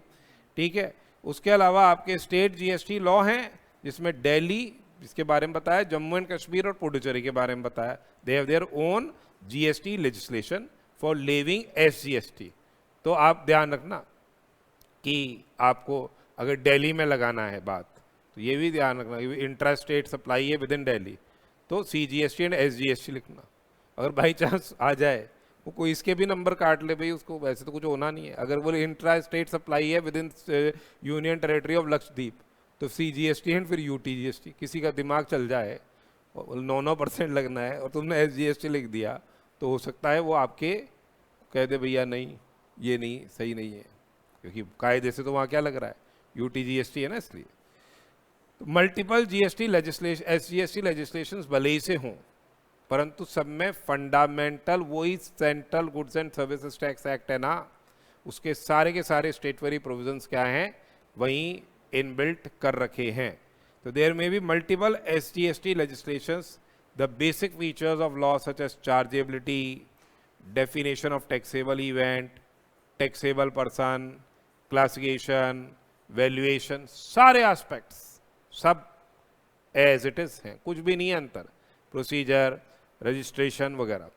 ठीक है। उसके अलावा आपके स्टेट जीएसटी लॉ हैं, जिसमें दिल्ली, जिसके बारे में बताया, जम्मू एंड कश्मीर और पुडुचेरी के बारे में बताया, they have their own GST legislation for levying SGST. तो आप ध्यान रखना कि आपको अगर दिल्ली में लगाना है बात, तो ये भी ध्यान रखना कि इंट्रा स्टेट सप्लाई है विद इन दिल्ली, तो सीजीएसटी एंड एसजीएसटी लिखना। अगर बाई चांस आ जाए, वो कोई इसके भी नंबर काट ले भाई, उसको वैसे तो कुछ होना नहीं है। अगर वो इंट्रा स्टेट सप्लाई है with in union territory of Lakshadweep, तो सीजीएसटी एंड फिर यूटीजीएसटी, किसी का दिमाग चल जाए, 9% लगना है और तुमने एसजीएसटी लिख दिया, तो हो सकता है वो आपके कह दे भैया नहीं, ये नहीं सही नहीं है, क्योंकि कायदे से तो वहाँ क्या लग रहा है, यूटीजीएसटी है ना, इसलिए। तो multiple GST legislation, SGST legislations भले ही से हों, परंतु सब में फंडामेंटल वही central goods and services tax act है ना, उसके सारे के सारे स्टेटवरी प्रोविजंस क्या हैं, वहीं इनबिल्ट कर रखे हैं। तो there may be multiple SGST legislations, the basic features of law such as chargeability, definition of taxable event, taxable person, classification, valuation, सारे एस्पेक्ट्स सब एज इट इज हैं, कुछ भी नहीं है अंतर, प्रोसीजर, रजिस्ट्रेशन वगैरह।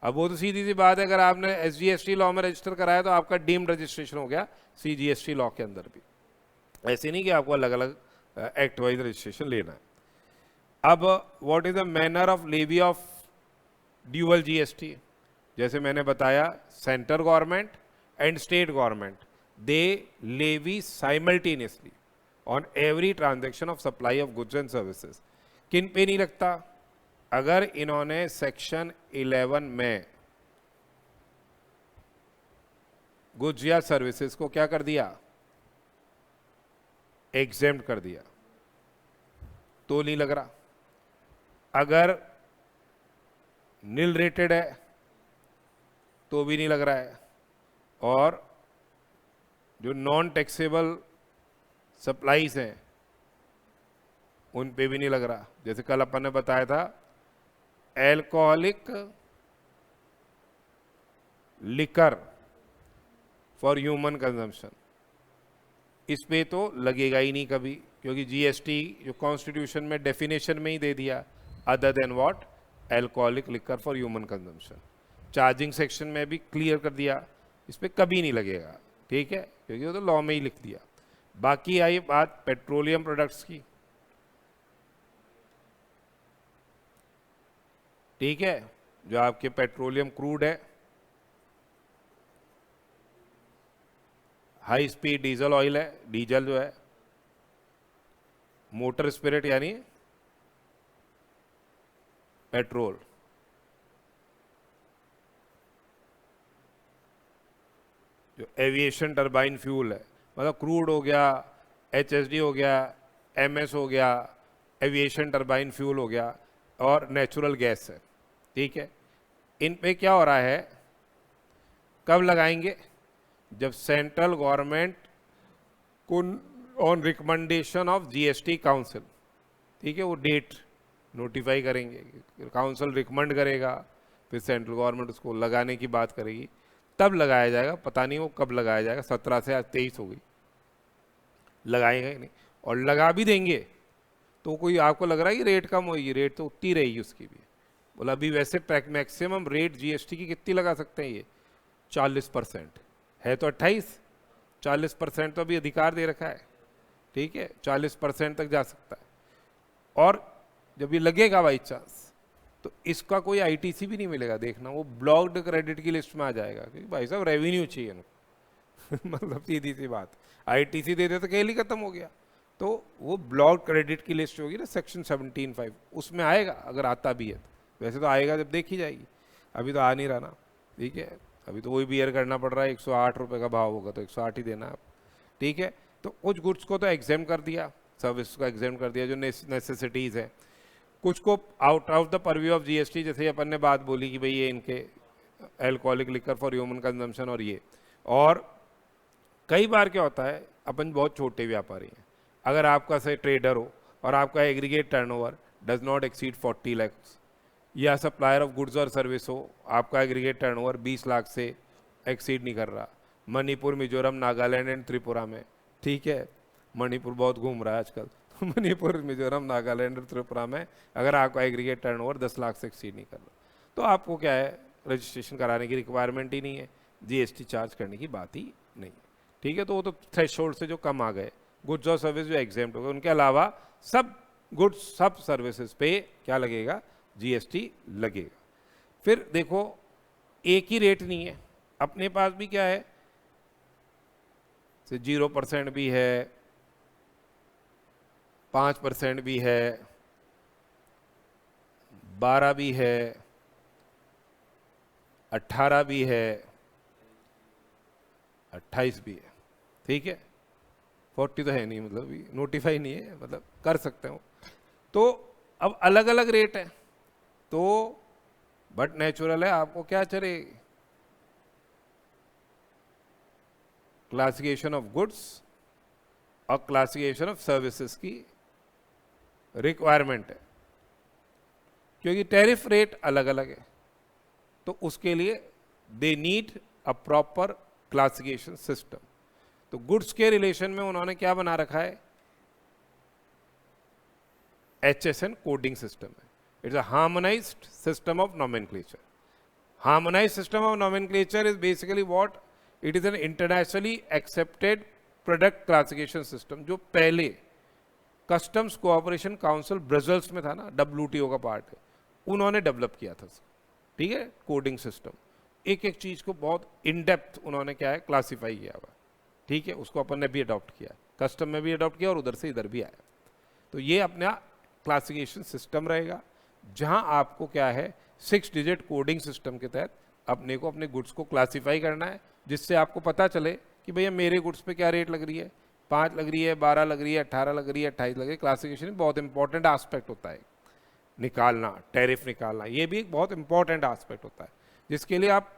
अब वो तो सीधी सी बात है, अगर आपने एसजीएसटी लॉ में रजिस्टर कराया तो आपका डीम्ड रजिस्ट्रेशन हो गया सीजीएसटी लॉ के अंदर भी, ऐसे नहीं कि आपको अलग अलग एक्ट वाइज रजिस्ट्रेशन लेना है। अब what is the manner of levy of dual GST, जैसे मैंने बताया, central government and state government they levy simultaneously, on every transaction of supply of goods and services. किन पे नहीं लगता? अगर इन्होंने सेक्शन 11 में गुड्स या सर्विसेज को क्या कर दिया, एग्जेम्प्ट कर दिया, तो नहीं लग रहा। अगर नील रेटेड है तो भी नहीं लग रहा है, और जो नॉन टैक्सेबल सप्लाईज हैं उन पे भी नहीं लग रहा। जैसे कल अपन ने बताया था alcoholic liquor for human consumption, इस पे तो लगेगा ही नहीं कभी, क्योंकि जीएसटी जो कॉन्स्टिट्यूशन में डेफिनेशन में ही दे दिया, other than what, alcoholic liquor for human consumption. Charging section में भी क्लियर कर दिया, इस पे कभी नहीं लगेगा, ठीक है, क्योंकि वो तो लॉ में ही लिख दिया। बाकी आई बात पेट्रोलियम प्रोडक्ट्स की, ठीक है, जो आपके पेट्रोलियम क्रूड है, हाई स्पीड डीजल ऑयल है, डीजल जो है, मोटर स्पिरिट यानी पेट्रोल, जो एविएशन टरबाइन फ्यूल है, मतलब क्रूड हो गया, एचएसडी हो गया, एमएस हो गया, एविएशन टरबाइन फ्यूल हो गया, और नेचुरल गैस है, ठीक है। इन पे क्या हो रहा है, कब लगाएंगे? जब सेंट्रल गवर्नमेंट को on recommendation of GST council, ठीक है, वो डेट नोटिफाई करेंगे, काउंसिल रिकमेंड करेगा, फिर सेंट्रल गवर्नमेंट उसको लगाने की बात करेगी, तब लगाया जाएगा। पता नहीं वो कब लगाया जाएगा, 17 से आज 23 हो गई, लगाएंगे ही नहीं। और लगा भी देंगे तो कोई आपको लग रहा है कि रेट कम होगी, रेट तो उतनी रहेगी उसकी भी। बोला अभी वैसे मैक्सिमम रेट जीएसटी की कितनी लगा सकते हैं ये, 40% है, तो 28, 40% तो अभी अधिकार दे रखा है, ठीक है, 40% तक जा सकता है। और जब ये लगेगा बाई चांस, तो इसका कोई आईटीसी भी नहीं मिलेगा, देखना, वो ब्लॉक्ड क्रेडिट की लिस्ट में आ जाएगा, क्योंकि भाई साहब रेवेन्यू चाहिए उनको मतलब सीधी सी बात, आईटीसी दे दे तो खेल ही खत्म हो गया। तो वो ब्लॉक्ड क्रेडिट की लिस्ट होगी ना, सेक्शन 17(5), उसमें आएगा, अगर आता भी है तो। वैसे तो आएगा जब देखी जाएगी, अभी तो आ नहीं रहा ना, ठीक है, अभी तो वही बियर करना पड़ रहा है, 108 रुपये का भाव होगा तो 108 ही देना आप, ठीक है। तो कुछ गुड्स को तो एग्जाम कर दिया, सर्विस को एग्जाम कर दिया जो नेसेसिटीज़ है, कुछ को out of the purview of GST, जैसे अपन ने बात बोली कि भाई ये इनके alcoholic liquor for human consumption और ये। और कई बार क्या होता है, अपन बहुत छोटे व्यापारी हैं, अगर आपका से ट्रेडर हो और आपका aggregate turnover does not exceed 40 lakh, या सप्लायर ऑफ गुड्स और सर्विस हो, आपका एग्रीगेट टर्नओवर 20 लाख से एक्सीड नहीं कर रहा, मणिपुर, मिजोरम, नागालैंड एंड त्रिपुरा में, ठीक है, मणिपुर बहुत घूम रहा है आजकल मणिपुर, मिजोरम, नागालैंड और त्रिपुरा में अगर आपका एग्रीगेट टर्नओवर 10 लाख से एक्सीड नहीं कर रहा, तो आपको क्या है, रजिस्ट्रेशन कराने की रिक्वायरमेंट ही नहीं है, जीएसटी चार्ज करने की बात ही नहीं है, ठीक है। तो वो तो थ्रेशोल्ड से जो कम आ गए, गुड्स और सर्विस जो एग्जेम्प्ट हो गए, उनके अलावा सब गुड्स सब सर्विसेज पे क्या लगेगा, जीएसटी लगेगा। फिर देखो एक ही रेट नहीं है, अपने पास भी क्या है, 0% भी है, 5% भी है, 12 भी है, 18 भी है, 28 भी है, ठीक है, 40 तो है नहीं, मतलब नोटिफाई नहीं है, मतलब कर सकते हो। तो अब अलग अलग रेट है, तो बट नेचुरल है, आपको क्या चले, क्लासिफिकेशन ऑफ गुड्स और क्लासिफिकेशन ऑफ सर्विसेज की रिक्वायरमेंट है, क्योंकि टैरिफ रेट अलग अलग है, तो उसके लिए they need a proper classification system. तो गुड्स के रिलेशन में उन्होंने क्या बना रखा है, HSN कोडिंग सिस्टम है, it's a harmonised system of nomenclature. Harmonised system of nomenclature is basically what, it is an internationally accepted product classification system, जो पहले कस्टम्स कोऑपरेशन काउंसिल ब्रसेल्स में था ना, WTO का पार्ट है, उन्होंने डेवलप किया था, ठीक है, कोडिंग सिस्टम, एक एक चीज को बहुत इन डेप्थ उन्होंने क्या है, क्लासीफाई किया हुआ, ठीक है, उसको अपन ने भी अडॉप्ट किया। कस्टम में भी अडॉप्ट किया और उधर से इधर भी आया। तो ये अपना क्लासिफिकेशन सिस्टम रहेगा, जहां आपको क्या है 6 डिजिट कोडिंग सिस्टम के तहत अपने को अपने गुड्स को क्लासीफाई करना है, जिससे आपको पता चले कि भैया मेरे गुड्स पे क्या रेट लग रही है, 5 लग रही है, 12 लग रही है, 18 लग रही है, 28 लग रही है। क्लासिफिकेशन बहुत इंपॉर्टेंट एस्पेक्ट होता है, निकालना, टैरिफ निकालना, ये भी एक बहुत इंपॉर्टेंट एस्पेक्ट होता है, जिसके लिए आप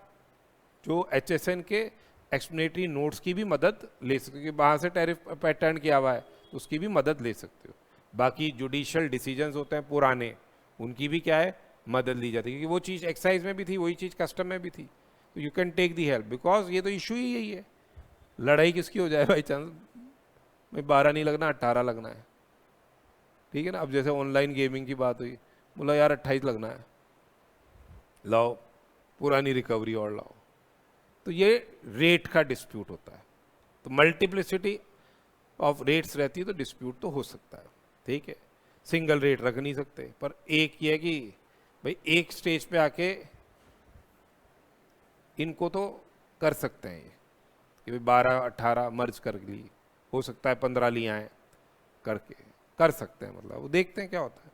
जो HSN के एक्सप्लेनेटरी नोट्स की भी मदद ले सकते हो, कि वहाँ से टैरिफ पैटर्न किया हुआ है तो उसकी भी मदद ले सकते हो। बाकी जुडिशियल डिसीजंस होते हैं पुराने, उनकी भी क्या है मदद ली जाती है, क्योंकि वो चीज़ एक्साइज में भी थी, वही चीज़ कस्टम में भी थी, तो you can take the help, because ये तो इशू ही यही है, लड़ाई किसकी हो जाए बाई चांस, भाई 12 नहीं लगना 18 लगना है, ठीक है ना। अब जैसे ऑनलाइन गेमिंग की बात हुई, बोला यार 28 लगना है, लाओ पुरानी रिकवरी और लाओ, तो ये रेट का डिस्प्यूट होता है। तो मल्टीप्लिसिटी ऑफ रेट्स रहती है तो डिस्प्यूट तो हो सकता है, ठीक है। सिंगल रेट रख नहीं सकते, पर एक ये है कि भाई एक स्टेज पे आके इनको तो कर सकते हैं ये, कि भाई 12-18 मर्ज कर ली, हो सकता है 15 लिया है करके कर सकते हैं, मतलब वो देखते हैं क्या होता है।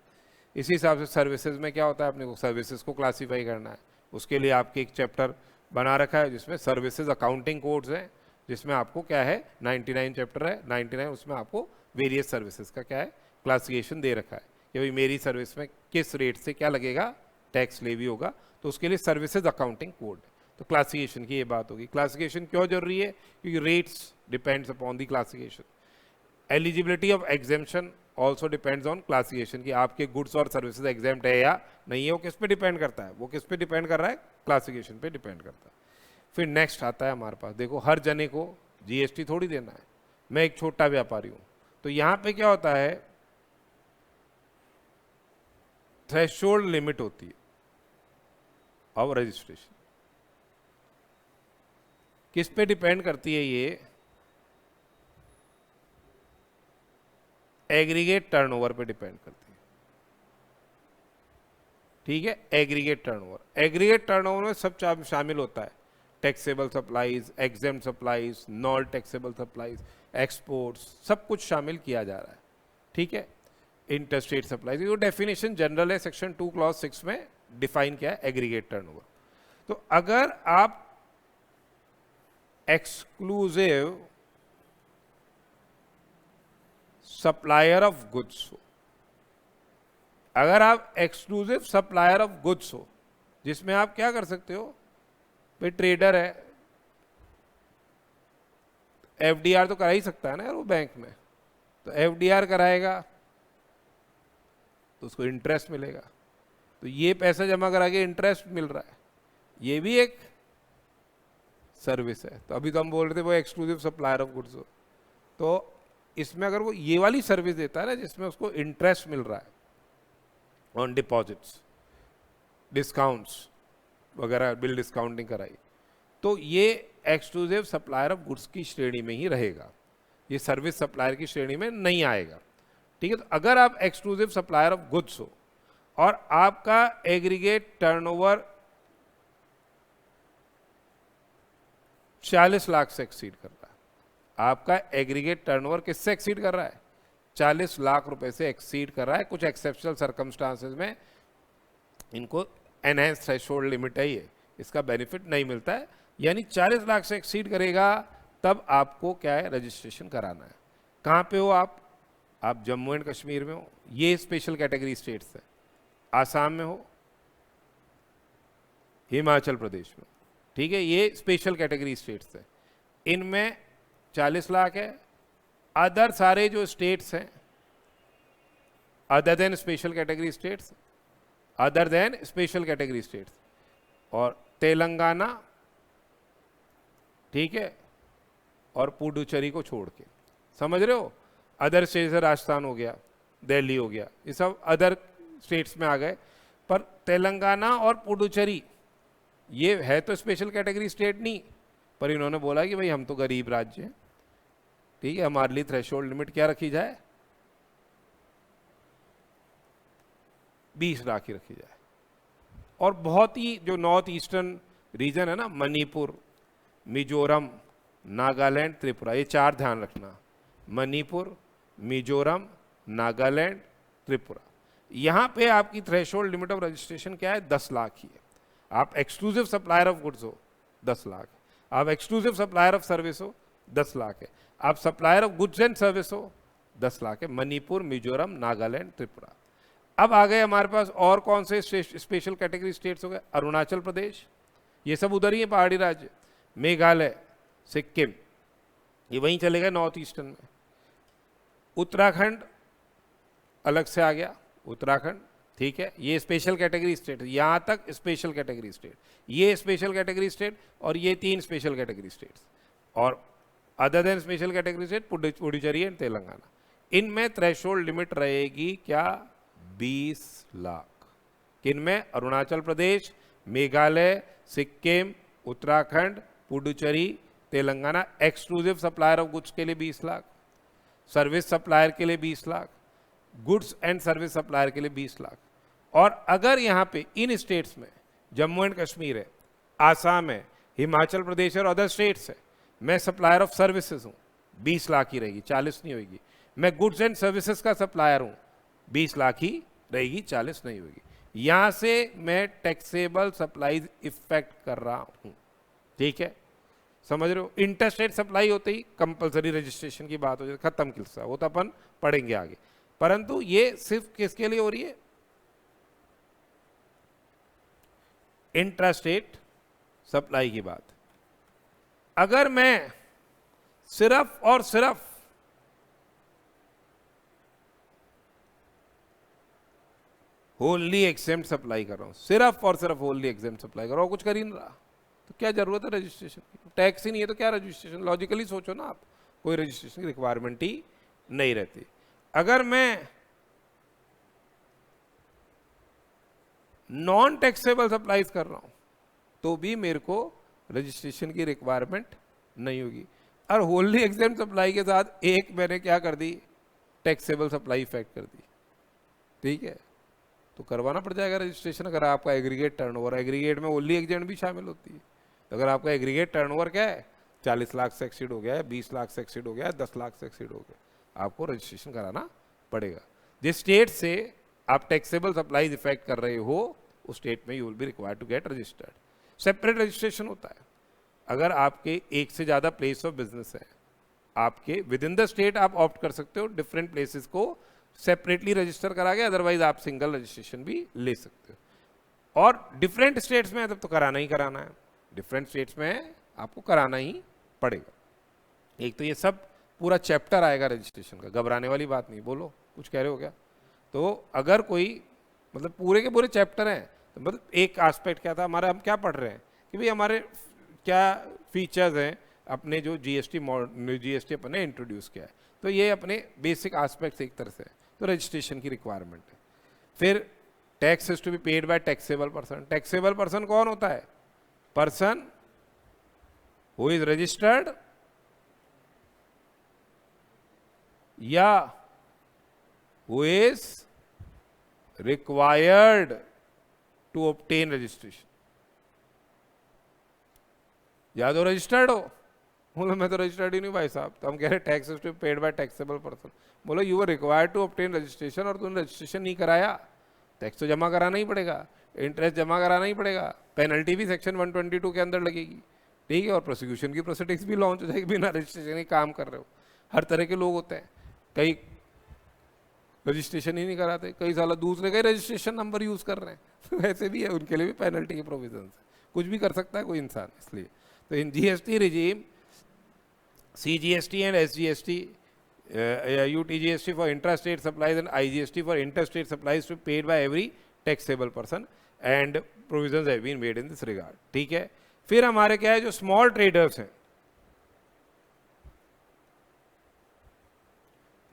इसी हिसाब से सर्विसेज में क्या होता है, अपने को सर्विसेज को क्लासीफाई करना है, उसके लिए आपके एक चैप्टर बना रखा है जिसमें सर्विसेज अकाउंटिंग कोड्स हैं, जिसमें आपको क्या है 99 चैप्टर है, 99 उसमें आपको वेरियस सर्विसेज का क्या है क्लासिफिकेशन दे रखा है, कि भाई मेरी सर्विस में किस रेट से क्या लगेगा, टैक्स लेवी होगा, तो उसके लिए सर्विसेज अकाउंटिंग कोड। तो क्लासिफिकेशन की ये बात होगी। क्लासिफिकेशन क्यों जरूरी है, क्योंकि rates depends upon the classification. Eligibility of exemption also depends on classification, कि आपके गुड्स और सर्विसेज एग्जेम्प्ट है या नहीं है, वो किस पे डिपेंड करता है, वो किस पे डिपेंड कर रहा है, क्लासिफिकेशन पे डिपेंड करता है। फिर नेक्स्ट आता है हमारे पास, देखो हर जने को GST थोड़ी देना है, मैं एक छोटा व्यापारी हूं, तो यहां पे क्या होता है थ्रेशोल्ड लिमिट होती है ऑफ रजिस्ट्रेशन। किस पे डिपेंड करती है ये, एग्रीगेट टर्नओवर पे डिपेंड करती है, ठीक है। एग्रीगेट टर्नओवर में सब शामिल होता है, taxable supplies, exempt supplies, non taxable supplies, exports, सब कुछ शामिल किया जा रहा है, ठीक है। इंटरस्टेट सप्लाईज, वो डेफिनेशन जनरल है, सेक्शन 2 क्लॉज 6 में डिफाइन किया है एग्रीगेट टर्नओवर। तो अगर आप एक्सक्लूसिव सप्लायर ऑफ गुड्स हो, अगर आप एक्सक्लूसिव सप्लायर ऑफ गुड्स हो, जिसमें आप क्या कर सकते हो, भाई ट्रेडर है, FDR तो करा ही सकता है ना यार वो बैंक में, तो FDR कराएगा तो उसको इंटरेस्ट मिलेगा, तो ये पैसा जमा करा के इंटरेस्ट मिल रहा है, ये भी एक सर्विस है। तो अभी तो हम बोल रहे थे वो एक्सक्लूसिव सप्लायर ऑफ गुड्स हो, तो इसमें अगर वो ये वाली सर्विस देता है ना, जिसमें उसको इंटरेस्ट मिल रहा है ऑन डिपॉजिट्स, डिस्काउंट्स वगैरह, बिल डिस्काउंटिंग कराई, तो ये एक्सक्लूसिव सप्लायर ऑफ गुड्स की श्रेणी में ही रहेगा, ये सर्विस सप्लायर की श्रेणी में नहीं आएगा, ठीक है। तो अगर आप एक्सक्लूसिव सप्लायर ऑफ गुड्स हो और आपका एग्रीगेट टर्नओवर 40 लाख से एक्सीड कर रहा है, आपका एग्रीगेट टर्नओवर किससे एक्सीड कर रहा है, 40 लाख रुपए से एक्सीड कर रहा है, कुछ एक्सेप्शनल सर्कमस्टांसेस में इनको एनहेंस थ्रेशोल्ड लिमिट है ये, इसका बेनिफिट नहीं मिलता है, यानी 40 लाख से एक्सीड करेगा तब आपको क्या है रजिस्ट्रेशन कराना है। कहाँ पे हो आप जम्मू एंड कश्मीर में हो, ये स्पेशल कैटेगरी स्टेट्स है, आसाम में हो, हिमाचल प्रदेश में, ठीक है, ये स्पेशल कैटेगरी स्टेट्स है, इनमें 40 लाख है। अदर सारे जो स्टेट्स हैं other than special category states, other than special category states, और तेलंगाना, ठीक है, और पुडुचेरी को छोड़ के, समझ रहे हो, अदर स्टेट से राजस्थान हो गया, दिल्ली हो गया, ये सब अदर स्टेट्स में आ गए, पर तेलंगाना और पुडुचेरी ये है तो स्पेशल कैटेगरी स्टेट नहीं, पर इन्होंने बोला कि भाई हम तो गरीब राज्य हैं, ठीक है, हमारे लिए थ्रेशोल्ड लिमिट क्या रखी जाए, 20 लाख ही रखी जाए। और बहुत ही जो नॉर्थ ईस्टर्न रीजन है ना, मणिपुर, मिजोरम, नागालैंड, त्रिपुरा, ये 4 ध्यान रखना, मणिपुर, मिजोरम, नागालैंड, त्रिपुरा। यहाँ पे आपकी थ्रेशोल्ड लिमिट ऑफ रजिस्ट्रेशन क्या है? 10 लाख ही है। आप एक्सक्लूसिव सप्लायर ऑफ गुड्स हो 10 लाख, आप एक्सक्लूसिव सप्लायर ऑफ सर्विस हो 10 लाख है, आप supplier of goods and service हो 10 लाख है। मणिपुर, मिजोरम, नागालैंड, त्रिपुरा। अब आ गए हमारे पास और कौन से स्पेशल कैटेगरी स्टेट्स हो गए? अरुणाचल प्रदेश, ये सब उधर ही है पहाड़ी राज्य, मेघालय, सिक्किम, ये वहीं चले गए नॉर्थ ईस्टर्न में। उत्तराखंड अलग से आ गया, उत्तराखंड, ठीक है, ये स्पेशल कैटेगरी स्टेट, यहां तक स्पेशल कैटेगरी स्टेट, ये स्पेशल कैटेगरी स्टेट और ये 3 स्पेशल कैटेगरी स्टेट्स। और other than special category state Puducherry and Telangana. इनमें थ्रेशोल्ड लिमिट रहेगी क्या? 20 लाख। किनमें? Arunachal Pradesh, Meghalaya, Sikkim, Uttarakhand, Puducherry, Telangana. Exclusive supplier of goods के लिए 20 लाख, सर्विस सप्लायर के लिए 20 lakh, goods and service supplier के लिए 20 लाख। और अगर यहाँ पे इन स्टेट्स में जम्मू एंड कश्मीर है, आसाम है, हिमाचल प्रदेश और अदर स्टेट्स है, मैं सप्लायर ऑफ सर्विसेज हूँ, 20 लाख ही रहेगी, 40 नहीं होगी। मैं गुड्स एंड सर्विसेज का सप्लायर हूँ, 20 लाख ही रहेगी, 40 नहीं होगी। यहाँ से मैं टैक्सेबल सप्लाईज इफेक्ट कर रहा हूँ, ठीक है, समझ रहे हो? इंटरस्टेट सप्लाई होते ही कंपलसरी रजिस्ट्रेशन की बात हो जाती है, खत्म किस्सा, वो तो अपन पढ़ेंगे आगे। परंतु ये सिर्फ किसके लिए हो रही है? इंट्रास्टेट सप्लाई की बात। अगर मैं सिर्फ और सिर्फ होली एग्जेम्प्ट सप्लाई कर रहा हूं, सिर्फ और सिर्फ होली एग्जेम्प्ट सप्लाई कर रहा हूं, कुछ कर ही नहीं रहा, तो क्या जरूरत है रजिस्ट्रेशन की? टैक्स ही नहीं है तो क्या रजिस्ट्रेशन? लॉजिकली सोचो ना आप, कोई रजिस्ट्रेशन की रिक्वायरमेंट ही नहीं रहती। अगर मैं नॉन टैक्सेबल सप्लाईज कर रहा हूं तो भी मेरे को रजिस्ट्रेशन की रिक्वायरमेंट नहीं होगी। और होली एग्जेम्प्ट सप्लाई के साथ एक मैंने क्या कर दी? टैक्सेबल सप्लाई इफेक्ट कर दी, ठीक है, तो करवाना पड़ जाएगा रजिस्ट्रेशन। अगर आपका एग्रीगेट टर्नओवर, एग्रीगेट में होली एग्जेम्प्ट भी शामिल होती है, तो अगर आपका एग्रीगेट टर्नओवर क्या है, 40 लाख से एक्सीड हो गया है, 20 लाख से एक्सीड हो गया है, 10 लाख से एक्सीड हो गया, आपको रजिस्ट्रेशन कराना पड़ेगा। जिस स्टेट से आप टैक्सेबल सप्लाईज इफेक्ट कर रहे हो उस स्टेट में you will be required to get registered. Separate registration होता है। अगर आपके एक से ज़्यादा प्लेस ऑफ बिजनेस है, आपके विद इन द स्टेट आप ऑप्ट कर सकते हो डिफरेंट प्लेसेस को सेपरेटली रजिस्टर करा के, अदरवाइज आप सिंगल रजिस्ट्रेशन भी ले सकते हो। और डिफरेंट स्टेट्स में तब तो कराना ही कराना है, डिफरेंट स्टेट्स में आपको कराना ही पड़ेगा। एक तो ये सब पूरा चैप्टर आएगा रजिस्ट्रेशन का, घबराने वाली बात नहीं। बोलो कुछ कह रहे हो क्या? तो अगर कोई मतलब पूरे के पूरे चैप्टर हैं, तो मतलब एक एस्पेक्ट क्या था हमारा, हम क्या पढ़ रहे हैं कि भाई हमारे क्या फीचर्स हैं अपने जो जीएसटी अपन ने इंट्रोड्यूस किया है, तो ये अपने बेसिक एस्पेक्ट्स एक तरह से, तो रजिस्ट्रेशन की रिक्वायरमेंट है। फिर tax is to be paid by taxable person. Taxable person कौन होता है? पर्सन हु इज रजिस्टर्ड या who is required to obtain registration. या तो रजिस्टर्ड हो, बोलो मैं तो रजिस्टर्ड ही नहीं भाई साहब, तो हम कह रहे tax is to paid by taxable person. बोलो you are required to obtain registration और तुमने रजिस्ट्रेशन नहीं कराया, टैक्स तो जमा कराना ही पड़ेगा, इंटरेस्ट जमा कराना ही पड़ेगा, पेनल्टी भी सेक्शन 122 के अंदर लगेगी, ठीक है, और प्रोसिक्यूशन की प्रोसीडिंग्स भी लॉन्च हो जाएगी बिना रजिस्ट्रेशन के काम कर रहे हो। हर तरह के लोग होते हैं, कई रजिस्ट्रेशन ही नहीं कराते, कई साला दूसरे का ही रजिस्ट्रेशन नंबर यूज कर रहे हैं, तो ऐसे भी है, उनके लिए भी पेनल्टी के प्रोविजन है, कुछ भी कर सकता है कोई इंसान। इसलिए तो in GST regime, CGST and SGST, UTGST for intrastate supplies and IGST for interstate supplies to be paid by every taxable person and provisions have been made in this regard, ठीक है। फिर हमारे क्या है, जो स्मॉल ट्रेडर्स हैं,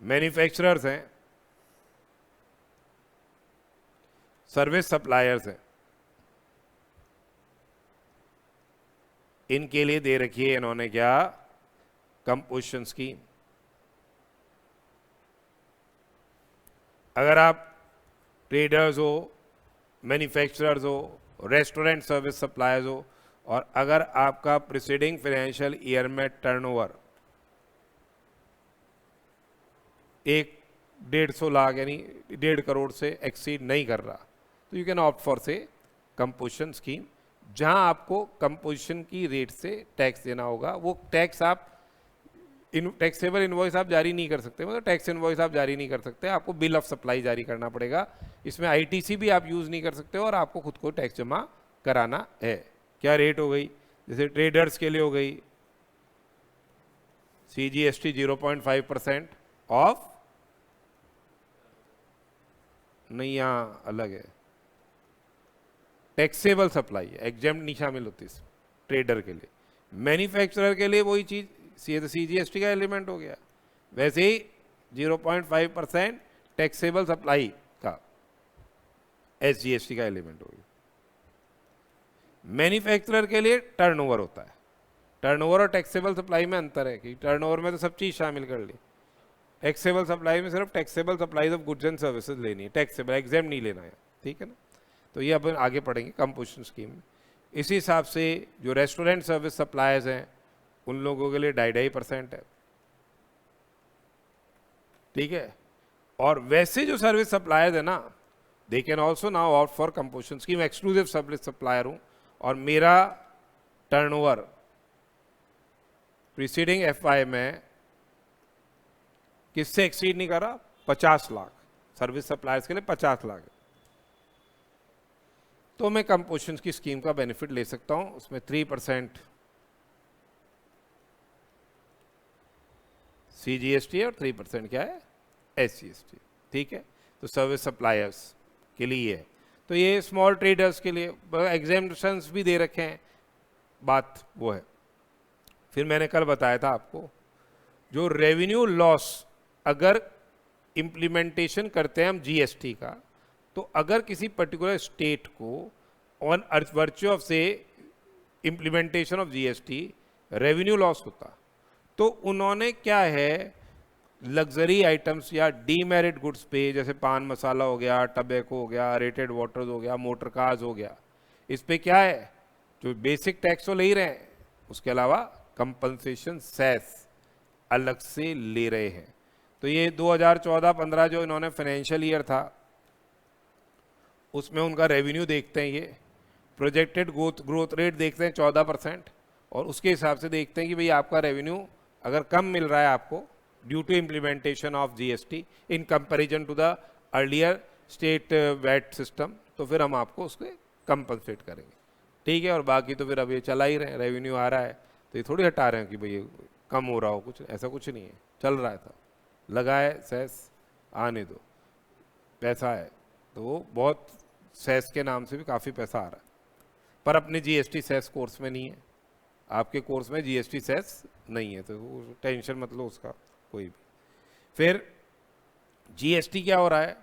manufacturers हैं, service suppliers हैं, इनके लिए दे रखी है इन्होंने क्या, कंपोजिशन स्कीम। अगर आप ट्रेडर्स हो, मैन्युफैक्चरर्स हो, रेस्टोरेंट सर्विस सप्लायर्स हो, और अगर आपका प्रीसीडिंग फाइनेंशियल ईयर में टर्नओवर एक 150 लाख यानी 1.5 करोड़ से एक्सीड नहीं कर रहा, तो यू कैन ऑप्ट फॉर से कंपोजिशन स्कीम, जहां आपको कंपोजिशन की रेट से टैक्स देना होगा। वो टैक्स आप टैक्सेबल इनवॉइस आप जारी नहीं कर सकते, मतलब टैक्स इनवॉइस आप जारी नहीं कर सकते, आपको बिल ऑफ सप्लाई जारी करना पड़ेगा। इसमें आईटीसी भी आप यूज़ नहीं कर सकते और आपको खुद को टैक्स जमा कराना है। क्या रेट हो गई? जैसे ट्रेडर्स के लिए हो गई CGST 0.5% ऑफ, नहीं यहाँ अलग है, टैक्सेबल सप्लाई, एग्जेम्प्ट नहीं शामिल होती इसमें ट्रेडर के लिए। मैन्युफैक्चरर के लिए वही चीज़, ये तो CGST का एलिमेंट हो गया। वैसे ही 0.5% टैक्सेबल सप्लाई का SGST का एलिमेंट हो गया। मैन्युफैक्चरर के लिए टर्नओवर होता है। टर्नओवर और टैक्सेबल सप्लाई में अंतर है कि टर्नओवर में तो सब चीज़ शामिल कर ली, टैक्सेबल सप्लाई में सिर्फ taxable supplies of goods and services लेनी है, टैक्सेबल एग्जेम्प्ट नहीं लेना है, ठीक है ना। तो ये अपन आगे पढ़ेंगे कंपोजिशन स्कीम में। इसी हिसाब से जो रेस्टोरेंट सर्विस सप्लायर्स हैं उन लोगों के लिए 2.5% है, ठीक है। और वैसे जो सर्विस सप्लायर्स है ना, they can also now opt for composition scheme. Exclusive service supplier हूँ और मेरा टर्नओवर प्रीसीडिंग FY में किससे एक्सीड नहीं कर रहा, 50 लाख, सर्विस सप्लायर्स के लिए 50 लाख, तो मैं कंपोजिशन की स्कीम का बेनिफिट ले सकता हूं। उसमें 3% CGST और 3% क्या है, SGST, ठीक है। तो सर्विस सप्लायर्स के लिए है। तो ये स्मॉल ट्रेडर्स के लिए एग्जेम्पशंस भी दे रखे हैं, बात वो है। फिर मैंने कल बताया था आपको, जो रेवेन्यू लॉस अगर इम्प्लीमेंटेशन करते हैं हम GST का, तो अगर किसी पर्टिकुलर स्टेट को ऑन वर्च्यू ऑफ से implementation of GST revenue loss होता, तो उन्होंने क्या है, लग्जरी आइटम्स या डीमेरिट गुड्स पे, जैसे पान मसाला हो गया, टबैको हो गया, रेटेड वाटर्स हो गया, मोटर कार्स हो गया, इस पे क्या है, जो बेसिक टैक्स तो ले ही रहे हैं, उसके अलावा कंपनसेशन सेस अलग से ले रहे हैं। तो ये 2014-15 जो इन्होंने फाइनेंशियल ईयर था, उसमें उनका रेवेन्यू देखते हैं, ये प्रोजेक्टेड ग्रोथ रेट देखते हैं 14%, और उसके हिसाब से देखते हैं कि भाई आपका रेवेन्यू अगर कम मिल रहा है आपको due to implementation of GST in comparison to the earlier state VAT system, तो फिर हम आपको उसके कंपनसेट करेंगे, ठीक है। और बाकी तो फिर अब ये चला ही रहे हैं, रेवेन्यू आ रहा है, तो ये थोड़ी हटा रहे हैं कि भाई कम हो रहा हो, कुछ ऐसा कुछ नहीं है, चल रहा है, था लगाए सेस आने दो, पैसा है, तो वो बहुत सेस के नाम से भी काफ़ी पैसा आ रहा है, पर अपने GST सेस कोर्स में नहीं है, आपके कोर्स में GST सेस नहीं है, तो टेंशन मत लो उसका कोई भी। फिर GST क्या हो रहा है,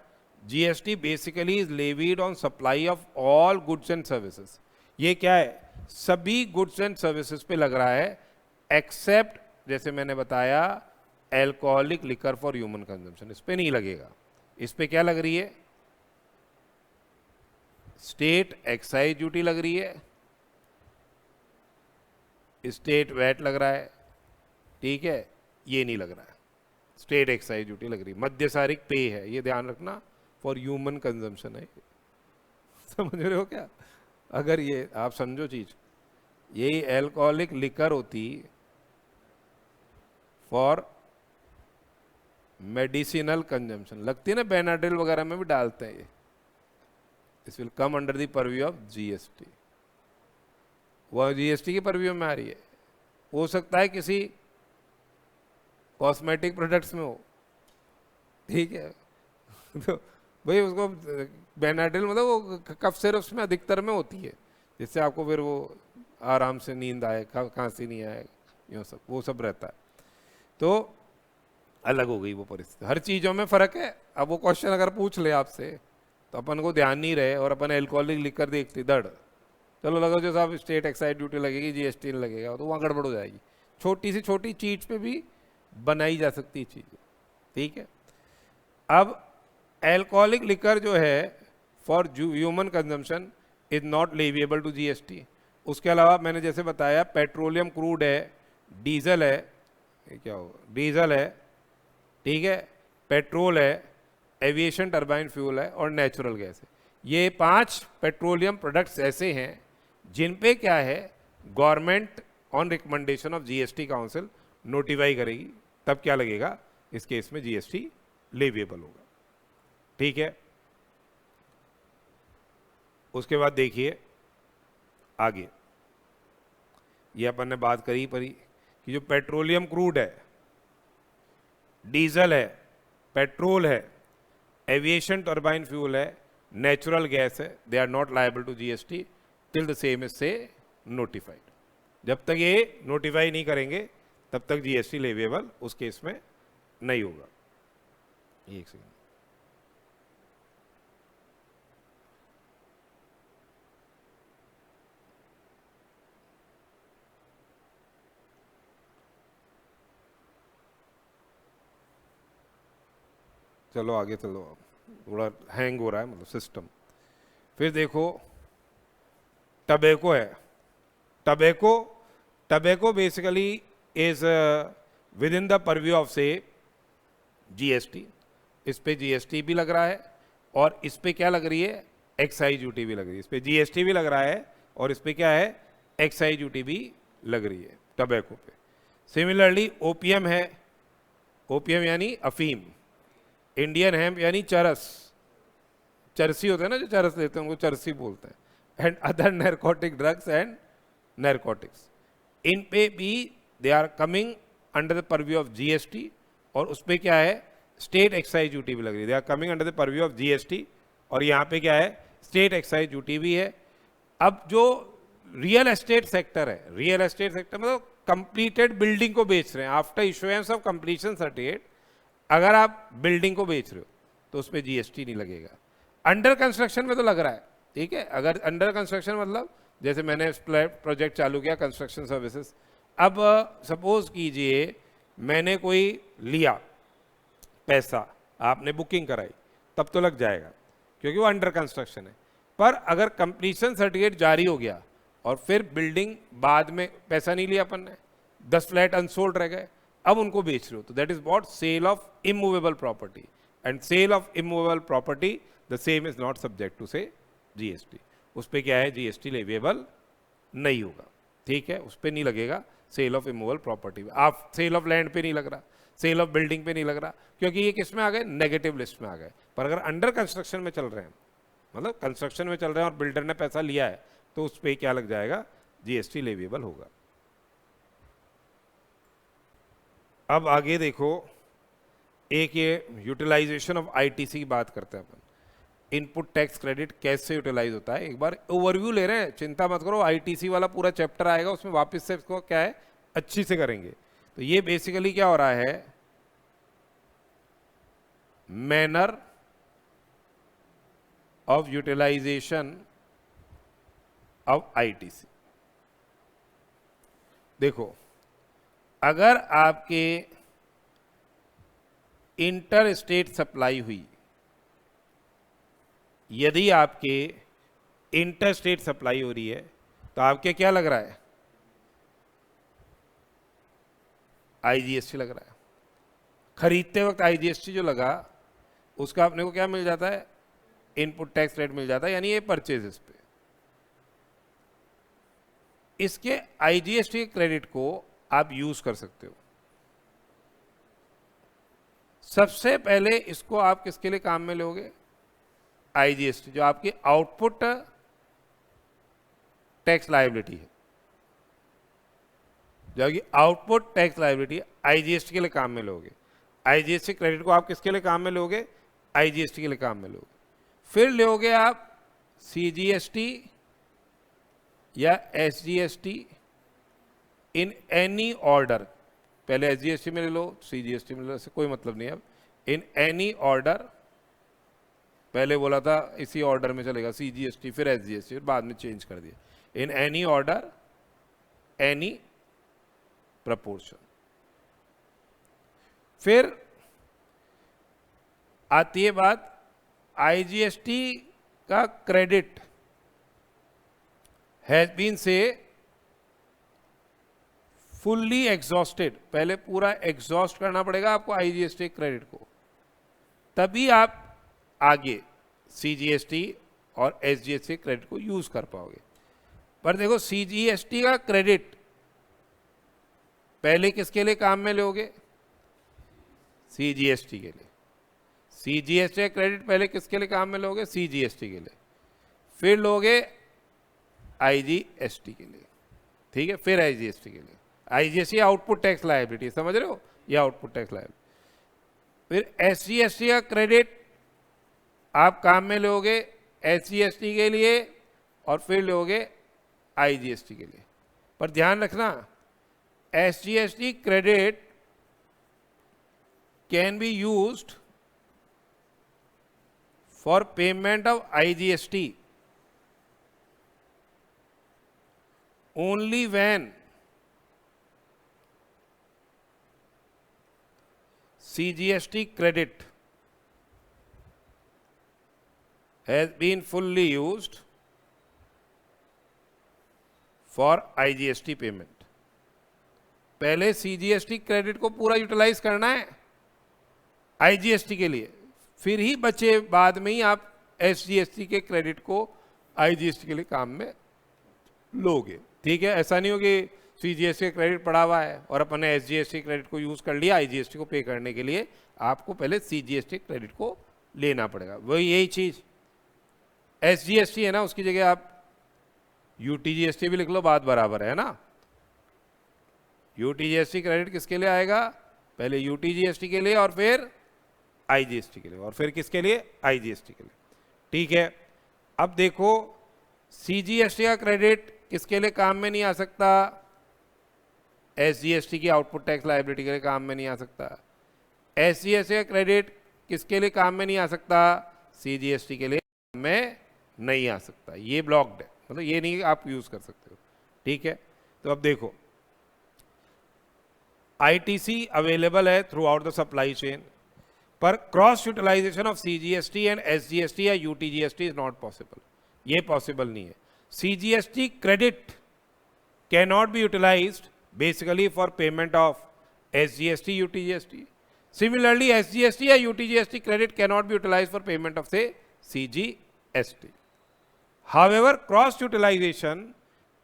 GST basically is levied on supply of all goods and services. ये क्या है, सभी गुड्स एंड सर्विसेज पे लग रहा है, एक्सेप्ट जैसे मैंने बताया alcoholic liquor for human consumption, इस पे नहीं लगेगा। इस पे क्या लग रही है, स्टेट एक्साइज ड्यूटी लग रही है, स्टेट वैट लग रहा है, ठीक है, ये नहीं लग रहा है, स्टेट एक्साइज ड्यूटी लग रही है, मध्यसारिक पे है, ये ध्यान रखना, फॉर ह्यूमन कंजम्पशन है, समझ रहे हो क्या। अगर ये आप समझो चीज, यही एल्कोहलिक लिकर होती फॉर मेडिसिनल कंजम्पशन, लगती है ना, बेनाड्रिल वगैरह में भी डालते हैं ये, this will come under the purview of GST, वह GST की परव्यू में आ रही है। हो सकता है किसी कॉस्मेटिक प्रोडक्ट्स में हो, ठीक है, तो भाई उसको बेनाड्रिल मतलब वो कफ सिरप्स में अधिकतर में होती है, जिससे आपको फिर वो आराम से नींद आए, खांसी नहीं आए, यूँ सब वो सब रहता है, तो अलग हो गई वो परिस्थिति। हर चीज़ों में फ़र्क है। अब वो क्वेश्चन अगर पूछ ले आपसे तो अपन को ध्यान नहीं रहे और अपन एल्कोहलिक लिख कर देखते दड़, चलो लगा जो साहब स्टेट एक्साइज ड्यूटी लगेगी, GST नहीं लगेगा, तो वहाँ गड़बड़ हो जाएगी। छोटी सी छोटी चीज़ पे भी बनाई जा सकती है चीज़ें, ठीक है। अब एल्कोहलिक लिकर जो है for human consumption is not leviable to GST। उसके अलावा मैंने जैसे बताया पेट्रोलियम क्रूड है, डीजल है, ये क्या होगा, डीजल है, ठीक है, पेट्रोल है, एविएशन टर्बाइन फ्यूल है और नेचुरल गैस है। ये 5 पेट्रोलियम प्रोडक्ट्स ऐसे हैं जिन पे क्या है, government on recommendation of GST council notify करेगी, तब क्या लगेगा, इस केस में जीएसटी लेविएबल होगा। ठीक है, उसके बाद देखिए आगे, ये अपन ने बात करी परी कि जो पेट्रोलियम क्रूड है, डीजल है, पेट्रोल है, एविएशन टर्बाइन फ्यूल है, नेचुरल गैस है, they are not liable to GST till the same is say notified. जब तक ये नोटिफाई नहीं करेंगे तब तक जीएसटी लेविएबल उस केस में नहीं होगा। एक सेकंड, चलो आगे चलो, थोड़ा हैंग हो रहा है मतलब सिस्टम। फिर देखो टबैको है, tobacco basically is with in the purview of से जीएसटी। इस पे जीएसटी भी लग रहा है और इस पे क्या लग रही है, एक्साइज ड्यूटी भी लग रही है। इस पे जीएसटी भी लग रहा है और इस पे क्या है, एक्साइज ड्यूटी भी लग रही है टबैको पे। सिमिलरली ओपीएम है, ओपीएम यानी अफीम, इंडियन हेम्प यानी चरस, चरसी होता है ना जो चरस लेते हैं उनको चरसी बोलते हैं, and other narcotic drugs and narcotics, इन पे भी they are coming under the purview of GST. और उस पे क्या है, स्टेट एक्साइज ड्यूटी भी लग रही है, they are coming under the purview of GST. और यहाँ पे क्या है, स्टेट एक्साइज ड्यूटी भी है। अब जो रियल एस्टेट सेक्टर है, रियल एस्टेट सेक्टर मतलब कंप्लीटेड बिल्डिंग को बेच रहे हैं, after issuance of completion certificate अगर आप बिल्डिंग को बेच रहे हो तो उस पर जीएसटी नहीं लगेगा। अंडर कंस्ट्रक्शन में तो लग रहा है, ठीक है। अगर अंडर कंस्ट्रक्शन मतलब जैसे मैंने प्रोजेक्ट चालू किया कंस्ट्रक्शन सर्विसेज, अब सपोज कीजिए मैंने कोई लिया पैसा, आपने बुकिंग कराई, तब तो लग जाएगा क्योंकि वो अंडर कंस्ट्रक्शन है। पर अगर कंप्लीशन सर्टिफिकेट जारी हो गया और फिर बिल्डिंग बाद में पैसा नहीं लिया अपन ने, 10 फ्लैट अनसोल्ड रह गए, अब उनको बेच रहे हो, तो that is what, sale of immovable property. And sale of immovable property the same is not subject to say GST. उस पर क्या है, जीएसटी लेविएबल नहीं होगा, ठीक है, उस पर नहीं लगेगा सेल ऑफ इमूवेबल प्रॉपर्टी। आप सेल ऑफ लैंड पे नहीं लग रहा, सेल ऑफ बिल्डिंग पे नहीं लग रहा, क्योंकि ये किस में आ गए, नेगेटिव लिस्ट में आ गए। पर अगर अंडर कंस्ट्रक्शन में चल रहे हैं, मतलब कंस्ट्रक्शन में चल रहे हैं और बिल्डर ने पैसा लिया है, तो उस पर क्या लग जाएगा, जीएसटी लेविएबल होगा। अब आगे देखो, एक ये यूटिलाइजेशन ऑफ आईटीसी की बात करते हैं अपन, इनपुट टैक्स क्रेडिट कैसे यूटिलाइज होता है। एक बार ओवरव्यू ले रहे हैं, चिंता मत करो, आईटीसी वाला पूरा चैप्टर आएगा उसमें वापस से इसको क्या है अच्छी से करेंगे। तो ये बेसिकली क्या हो रहा है, manner of utilization of ITC. देखो, अगर आपके इंटर स्टेट सप्लाई हुई, यदि आपके इंटर स्टेट सप्लाई हो रही है तो आपके क्या लग रहा है, आईजीएसटी लग रहा है। खरीदते वक्त आईजीएसटी जो लगा उसका अपने को क्या मिल जाता है, इनपुट टैक्स रेट मिल जाता है, यानी ये परचेजेस पे। इसके आईजीएसटी क्रेडिट को आप यूज कर सकते हो। सबसे पहले इसको आप किसके लिए काम में लोगे, आईजीएसटी, जो आपकी आउटपुट टैक्स लायबिलिटी है, जो आपकी आउटपुट टैक्स लायबिलिटी आईजीएसटी के लिए काम में लोगे। आईजीएसटी क्रेडिट को आप किसके लिए काम में लोगे, आईजीएसटी के लिए काम में लोगे। फिर लोगे आप सीजीएसटी या एसजीएसटी इन एनी ऑर्डर, पहले एसजीएसटी में ले लो, सीजीएसटी में ले लो, इससे कोई मतलब नहीं है। अब इन एनी ऑर्डर, पहले बोला था इसी ऑर्डर में चलेगा, सीजीएसटी फिर एसजीएसटी, फिर बाद में चेंज कर दिया, in any order any proportion. फिर आती है बात, आईजीएसटी का क्रेडिट हैज बीन से फुल्ली एग्जॉस्टेड, पहले पूरा एग्जॉस्ट करना पड़ेगा आपको आईजीएसटी क्रेडिट को, तभी आप आगे CGST और SGST क्रेडिट को यूज कर पाओगे। पर देखो CGST का क्रेडिट पहले किसके लिए काम में लोगे? CGST के लिए। CGST का क्रेडिट पहले किसके लिए काम में लोगे? CGST के लिए। फिर लोगे IGST के लिए, ठीक है, फिर IGST के लिए। IGST आउटपुट टैक्स लायबिलिटी, समझ रहे हो, ये आउटपुट टैक्स लायबिलिटी। फिर SGST का क्रेडिट आप काम में लोगे SGST के लिए और फिर लोगे IGST के लिए। पर ध्यान रखना, SGST credit can be used for payment of IGST only when CGST credit has been fully used for IGST payment। पहले CGST क्रेडिट को पूरा यूटिलाइज करना है IGST के लिए, फिर ही बचे बाद में ही आप SGST के क्रेडिट को IGST के लिए काम में लोगे, ठीक है। ऐसा नहीं हो कि CGST का क्रेडिट पड़ा हुआ है और अपन ने SGST क्रेडिट को यूज कर लिया, IGST को पे करने के लिए आपको पहले CGST क्रेडिट को लेना पड़ेगा। वही यही चीज SGST है ना, उसकी जगह आप UTGST भी लिख लो, बात बराबर है ना। UTGST क्रेडिट किसके लिए आएगा? पहले UTGST के लिए और फिर IGST के लिए और फिर किसके लिए? IGST के लिए, ठीक है। अब देखो CGST का क्रेडिट किसके लिए काम में नहीं आ सकता? SGST की आउटपुट टैक्स लायबिलिटी के लिए काम में नहीं आ सकता। SGST का क्रेडिट किसके लिए काम में नहीं आ सकता? CGST के लिए काम में नहीं आ सकता। ये ब्लॉक्ड है, मतलब ये नहीं आप यूज कर सकते हो, ठीक है। तो अब देखो ITC अवेलेबल है throughout the supply chain, पर cross utilisation of CGST and SGST या UTGST इज नॉट पॉसिबल। ये पॉसिबल नहीं है। CGST credit cannot be utilised basically for payment of SGST UTGST। Similarly SGST या UTGST credit cannot be utilized for payment of say CGST. However, cross utilization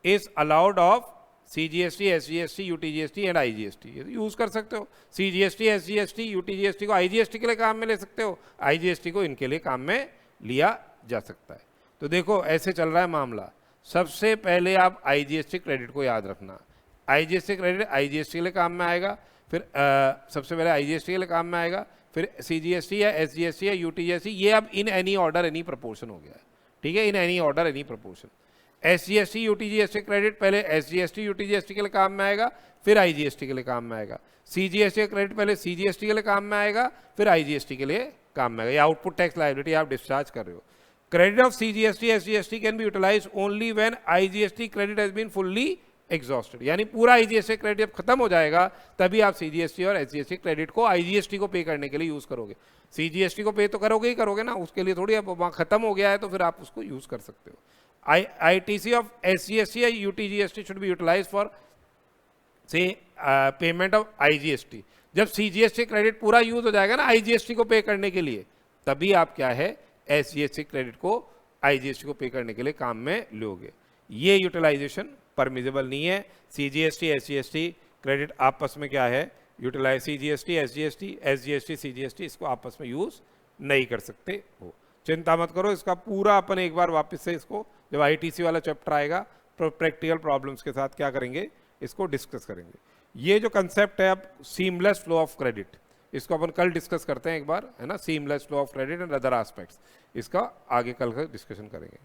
is allowed of CGST, SGST, UTGST and IGST। Use कर सकते हो CGST, SGST, UTGST को IGST के लिए काम में ले सकते हो, IGST को इनके लिए काम में लिया जा सकता है। तो देखो ऐसे चल रहा है मामला। सबसे पहले आप IGST क्रेडिट को याद रखना। IGST क्रेडिट IGST के लिए काम में आएगा, फिर सबसे पहले IGST के लिए काम में आएगा, फिर CGST या SGST या UTGST। ये अब in any order any proportion हो गया है, ठीक है, in any order any proportion. SGST UTGST credit पहले SGST UTGST के लिए काम में आएगा, फिर IGST के लिए काम में आएगा। CGST क्रेडिट पहले CGST के लिए काम में आएगा, फिर IGST के लिए काम में आएगा। ये आउटपुट टैक्स लायबिलिटी आप डिस्चार्ज कर रहे हो। Credit of CGST SGST can be utilize only when IGST credit has been fully exhausted. यानी पूरा IGST क्रेडिट जब खत्म हो जाएगा तभी आप CGST और SGST क्रेडिट को IGST को पे करने के लिए यूज करोगे। CGST को पे तो करोगे ही करोगे ना, उसके लिए थोड़ी अब वहाँ खत्म हो गया है तो फिर आप उसको यूज कर सकते हो। ITC of SGST या UTGST should be utilized for say payment of IGST। जब CGST क्रेडिट पूरा यूज हो जाएगा ना IGST को पे करने के लिए, तभी आप क्या है SGST क्रेडिट को IGST को पे करने के लिए काम में लोगे। ये यूटिलाइजेशन परमिजिबल नहीं है। CGST SGST क्रेडिट आपस में क्या है, utilise CGST SGST SGST CGST इसको आपस में यूज नहीं कर सकते हो। चिंता मत करो, इसका पूरा अपन एक बार वापस से इसको जब ITC वाला चैप्टर आएगा प्रैक्टिकल प्रॉब्लम्स के साथ क्या करेंगे, इसको डिस्कस करेंगे। ये जो कंसेप्ट है अब सीमलेस फ्लो ऑफ क्रेडिट, इसको अपन कल डिस्कस करते हैं एक बार, है ना। Seamless flow of credit and other aspects, इसका आगे कल का डिस्कशन करेंगे।